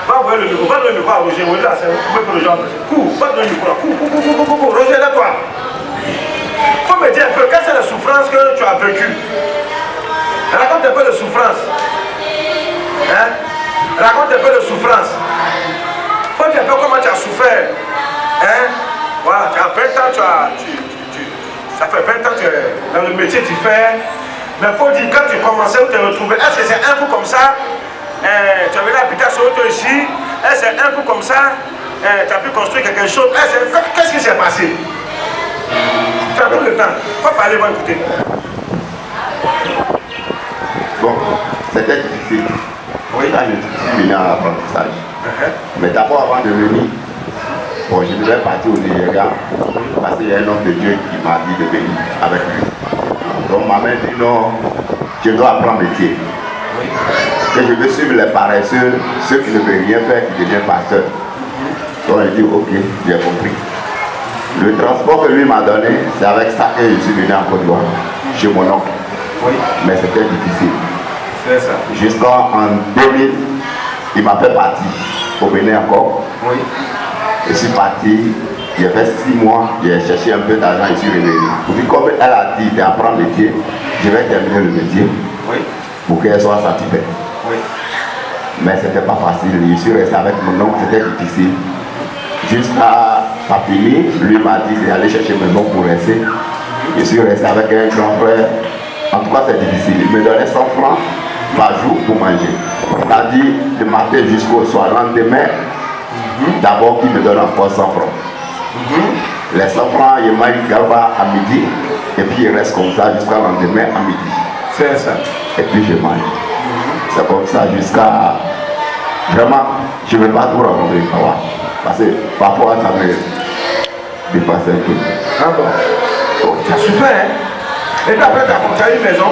Va voir le micro, va donner le micro à Roger. Oui, là, c'est pour les gens. Cours, va donner le micro là. Cours. Roger, là, toi. Il faut me dire un peu, quelle est la souffrance que tu as vécue? Raconte un peu de souffrance. Hein? Raconte un peu de souffrance. Faut dire un peu comment tu as souffert. Hein? Voilà, tu as 20 ans, ça fait 20 ans que tu es dans le métier que tu fais. Mais il faut dire, quand tu commençais, où tu t'es retrouvé, est-ce que c'est un coup comme ça? Tu avais l'habitation ici. Est-ce que c'est un coup comme ça? Tu as pu construire quelque chose? Qu'est-ce qui s'est passé? Tu as tout le temps. Il faut parler, moi écouter. Bon, c'était difficile. Oui, là, je suis venu à l'apprentissage. Mais d'abord, avant de venir, bon, je devais partir au Nigeria parce qu'il y a un homme de Dieu qui m'a dit de venir avec lui. Donc, ma mère dit non, je dois apprendre le métier. Que je veux suivre les paresseux, ceux qui ne veulent rien faire, qui deviennent pasteurs. Donc, il dit ok, j'ai compris. Le transport que lui m'a donné, c'est avec ça que je suis venu en Côte d'Ivoire, chez mon oncle. Oui. Mais c'était difficile. C'est ça. Jusqu'en 2000, il m'a fait partir au Bénin encore. Oui. Je suis parti, j'ai fait 6 mois, j'ai cherché un peu d'argent, je suis revenu. Puis comme elle a dit d'apprendre le métier, je vais terminer le métier. Oui. Pour qu'elle soit satisfaite. Oui. Mais c'était pas facile, je suis resté avec mon oncle, c'était difficile. Jusqu'à Papini, lui m'a dit d'aller chercher mes maison pour rester. Je suis resté avec un grand frère. En tout cas, c'est difficile. Il me donnait 100 francs par jour pour manger. C'est-à-dire, de matin jusqu'au soir. Lendemain, d'abord, il me donne encore 100 francs. Les 100 francs, il m'a dit à midi. Et puis, il reste comme ça jusqu'à lendemain à midi. C'est ça. Et puis, je mange. C'est comme ça jusqu'à... Vraiment, je ne veux pas tout rencontrer. Parce que parfois, ça me dépasse un peu. Ah bon? Oh, tu as souffert, hein? Et puis après, tu as une maison.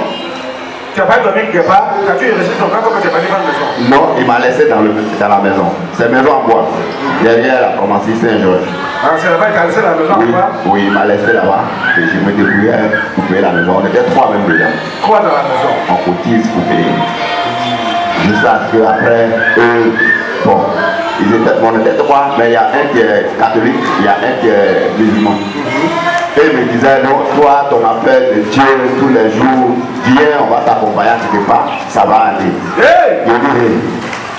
Tu n'as pas dormi quelque part. Quand tu es resté ton camp, tu n'as pas dit dans la maison. Non, il m'a laissé dans la maison. C'est une maison en bois. Derrière la pharmacie Saint-Georges. Ah, c'est là-bas, il t'a laissé dans la maison en bois? Oui, il m'a laissé là-bas. Et je me débrouillais pour payer la maison. On était 3 même dedans. 3 dans la maison. On cotise pour payer. Jusqu'à ce qu'après, eux, bon, on était 3, mais il y a un qui est catholique, il y a un qui est musulman. Et il me disait, non, toi, ton appel de Dieu tous les jours, viens, on va t'accompagner à quelque part, ça va aller. Hey! Je dis, hey,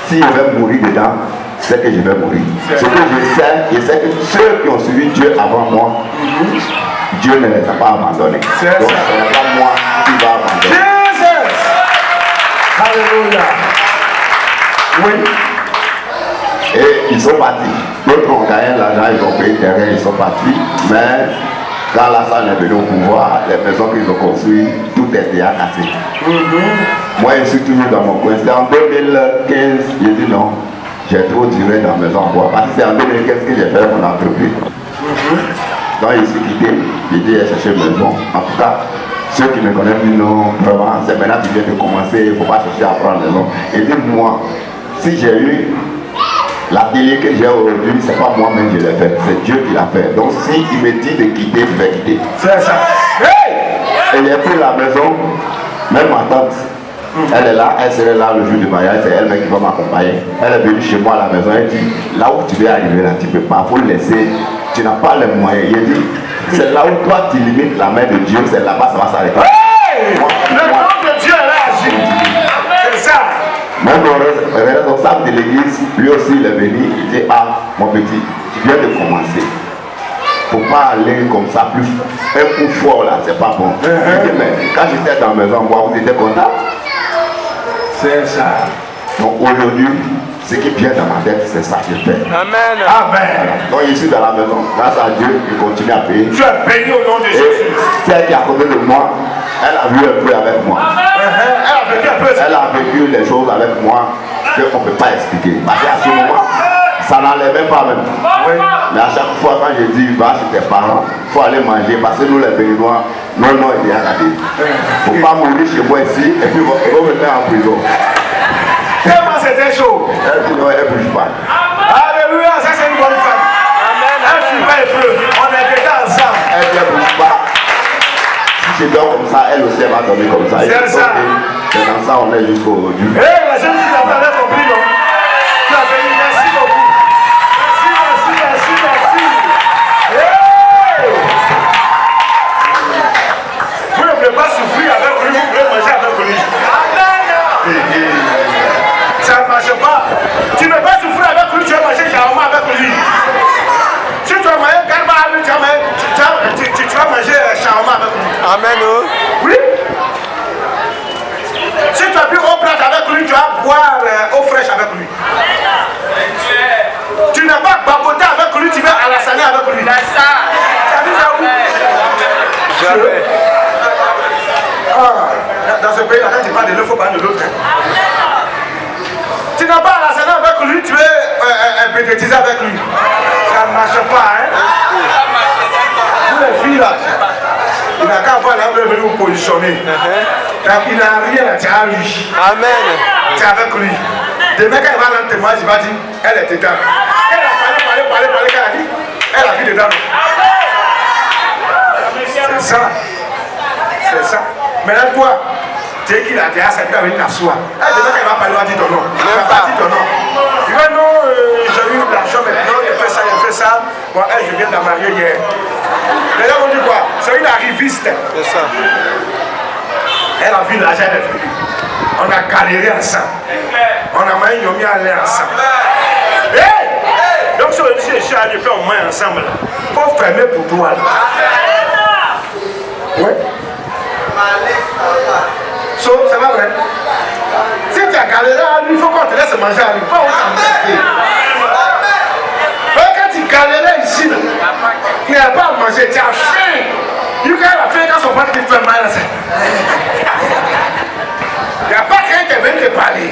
si je vais mourir dedans, c'est que je vais mourir. Ce que je sais que ceux qui ont suivi Dieu avant moi, Dieu ne les a pas abandonnés. Donc, ce n'est pas moi qui va abandonner. Jesus! Alléluia! Oui. Et ils sont partis. D'autres ont gagné l'argent, ils ont payé le terrain, ils sont partis. Mais quand la salle est venue au pouvoir, les maisons qu'ils ont construites, tout était à casser. Moi, je suis toujours dans mon coin. C'est en 2015, j'ai dit non, j'ai trop duré dans la maison en bois. Parce que c'est en 2015 que j'ai fait mon entreprise. Donc, je suis quitté, j'ai dit, j'ai cherché une maison. En tout cas, ceux qui me connaissent disent non, vraiment, c'est maintenant que tu viens de commencer, il ne faut pas chercher à prendre la maison. Et dis moi, si j'ai eu la télé que j'ai aujourd'hui, c'est pas moi-même qui l'ai fait, c'est Dieu qui l'a fait. Donc si il me dit de quitter, je vais quitter. C'est ça. Hey! Et j'ai pris la maison, même ma tante, elle est là, elle serait là le jour du mariage, c'est elle-même qui va m'accompagner. Elle est venue chez moi à la maison, elle dit, là où tu veux arriver là, tu ne peux pas, il faut le laisser, tu n'as pas les moyens. Il dit, c'est là où toi tu limites la main de Dieu, c'est là-bas ça va s'arrêter. Hey! Le nom de Dieu est là, agit. C'est ça. Même le responsable de l'église, lui aussi il est venu, il dit, ah mon petit, tu viens de commencer. Faut pas aller comme ça plus un coup fort là, c'est pas bon. Il dit, mais quand j'étais dans la maison, moi, vous étiez content? C'est ça. Donc aujourd'hui, ce qui vient dans ma tête, c'est ça que je fais. Amen. Amen. Donc je suis dans la maison, grâce à Dieu, je continue à payer. Tu es béni au nom de Jésus. Et celle qui est à côté de moi, elle a vu un peu avec moi. Elle a vécu un peu. Elle a vécu les choses avec moi qu'on ne peut pas expliquer. Parce qu'à ce moment, ça n'allait même pas même. Oui. Mais à chaque fois quand je dis va chez tes parents, il faut aller manger parce que nous les Béninois, non, il y a regardé. Il ne faut pas mourir chez moi ici et puis ils vont me mettre en prison. Tellement c'était chaud. Elle dit non, elle ne bouge pas. Alléluia, ça c'est une bonne femme. Amen. Elle ne fuit pas les feux. On est déjà ensemble. Elle ne bouge pas. Si je dors comme ça, elle aussi elle va dormir comme ça. C'est ça. C'est dans ça on est jusqu'au Dieu. Hé, la jeune fille là-bas, elle a compris, non? Tu as béni, merci beaucoup. Merci. Hey! Vous ne voulez pas souffrir avec lui, vous voulez manger avec lui. Ça ne marche pas. Tu ne veux pas souffrir avec lui, tu vas manger shawarma avec lui. Si tu vas manger garba avec lui, tu vas manger shawarma avec lui. Amen. Oui. Si tu as bu eau plate avec lui, tu vas boire eau fraîche avec lui. Tu n'as pas baboté avec lui, tu vas à la salée avec lui. C'est ça. Tu as vu ça où? Jamais. Dans ce pays-là, quand tu parles de l'un, il faut parler de l'autre. Tu n'as pas à la salée avec lui, tu veux bénéficier avec lui. Ça ne marche pas, hein? Vous les filles là, il n'a qu'à voir là où il est venu vous positionner. Il n'a rien à dire à lui. Amen. C'est avec lui. Demain, quand il va rendre témoignage, il va dire elle est dedans. Elle a parlé, qu'elle a dit elle a vu dedans. C'est ça. C'est ça. Maintenant, toi, tu es qu'il a déjà ça, il va venir t'asseoir. Demain, quand il va parler, il va dire ton nom. Il va pas dire ton nom. Il va non, j'ai eu de l'argent maintenant, il fait ça. Bon, elle, je viens de la marier hier. Les gens vont dire quoi? C'est une arriviste. C'est ça. Elle a vu l'argent, elle est venue. On a galéré ensemble. On a maillé Yomi à aller ensemble. Hey! Donc, si on est chez Dieu, on maille ensemble. Il faut fermer pour toi. Oui. So, c'est pas vrai. Si tu as galéré à lui, il faut qu'on te laisse manger à lui. Pas où t'embêter. Quand tu galérais ici, il n'y a pas à manger, tu as faim. Il y a faim quand son père te fait mal. Il n'y a pas quelqu'un qui vient te parler.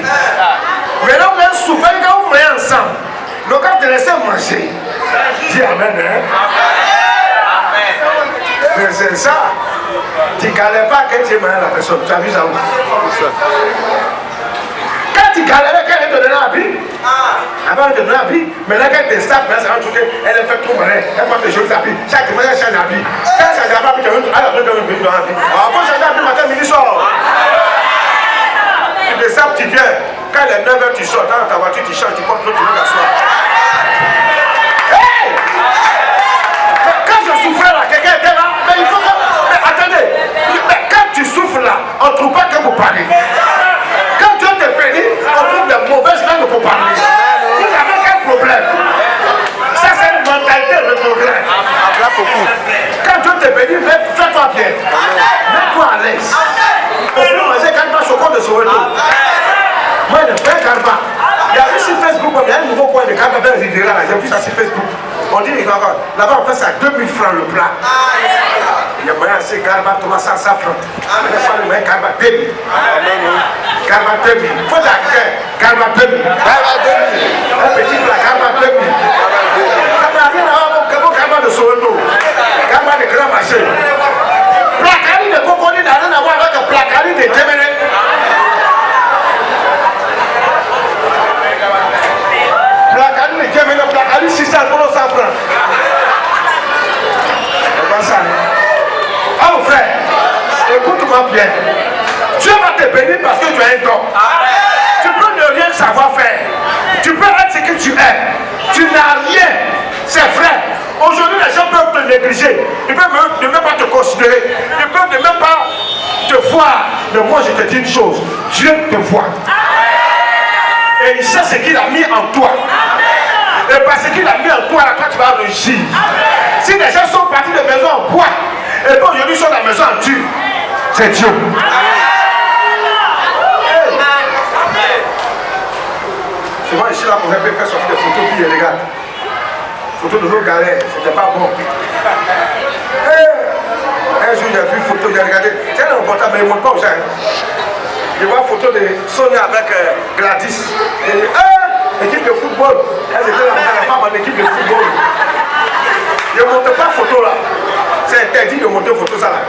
Mais là, on est souvent quand on met ensemble. Donc, quand tu laisses manger, dis Amen. Hein? Mais c'est ça. Tu galères pas, quand tu es malade, la personne, tu as vu ça où? Quand tu galérais, quand elle te donnait la vie, avant de te donner la vie, maintenant quand tu es stable, elle est faite trop malade, elle porte des choses à vie, chaque mois elle change la vie. Quand elle change la vie, elle a besoin de la vie. Alors, faut changer la vie matin, midi, soir. Tu es stable, tu viens. Quand il est 9h, tu sors dans ta voiture, tu changes, tu portes l'autre, tu veux t'asseoir. Hey! Quand je souffrais là, quelqu'un était là, mais il faut que. Mais attendez, mais quand tu souffres là, on ne trouve pas que vous parlez. Quand Dieu te bénit, on trouve de mauvaises langues pour parler. Vous avez quel problème? Ça, c'est une mentalité de progrès. Quand Dieu te bénit, fais-toi bien. Mets-toi à l'aise. On peut manger Garba Choco de Soweto. Moi, le frère Garba. Il y a vu sur Facebook, il y a un nouveau coin de Garba vers Riviera. J'ai vu ça sur Facebook. On dit, là-bas, on fait ça à 2000 francs le plat. Il y a moyen de Garba, Thomas, 100 francs. Il y a moyen Garba 2000. Garba 2000. Il faut d'accueil. Garba 2000. Un petit plat, Garba 2000. Ça n'a rien à voir avec le Garba de Soweto. Garba de Grand Marché. Placari de Coconi n'a rien à voir avec le Placari de Djemene. Placari de Djemene, Placari 600 pour 100 francs. C'est pas ça. Ah mon frère, écoute-moi bien. Dieu va te bénir parce que tu as un don. Tu peux ne rien savoir faire. Tu peux être ce que tu es. Tu n'as rien. C'est vrai. Aujourd'hui, les gens peuvent te négliger. Ils peuvent ne même pas te considérer. Ils peuvent ne même pas te voir. Mais moi, je te dis une chose. Dieu te voit. Et il sait ce qu'il a mis en toi. Et parce qu'il a mis en toi, là, toi, tu vas réussir. Si les gens sont partis de maison en bois, et puis aujourd'hui, ils sont dans la maison en dur, c'est Dieu. Souvent, ici, là, on peut faire sortir des photos, puis les regarde. Photos de nos galères, c'était pas bon. Un jour, j'ai vu une photo, j'ai regardé. C'est un reportage, mais il ne montre pas aux gens. Je vois une photo de Sonia avec Gladys. Et dit, équipe de football. Elles étaient la femme en équipe de football. Je ne montre pas photo là. C'est interdit de montrer photo ça là.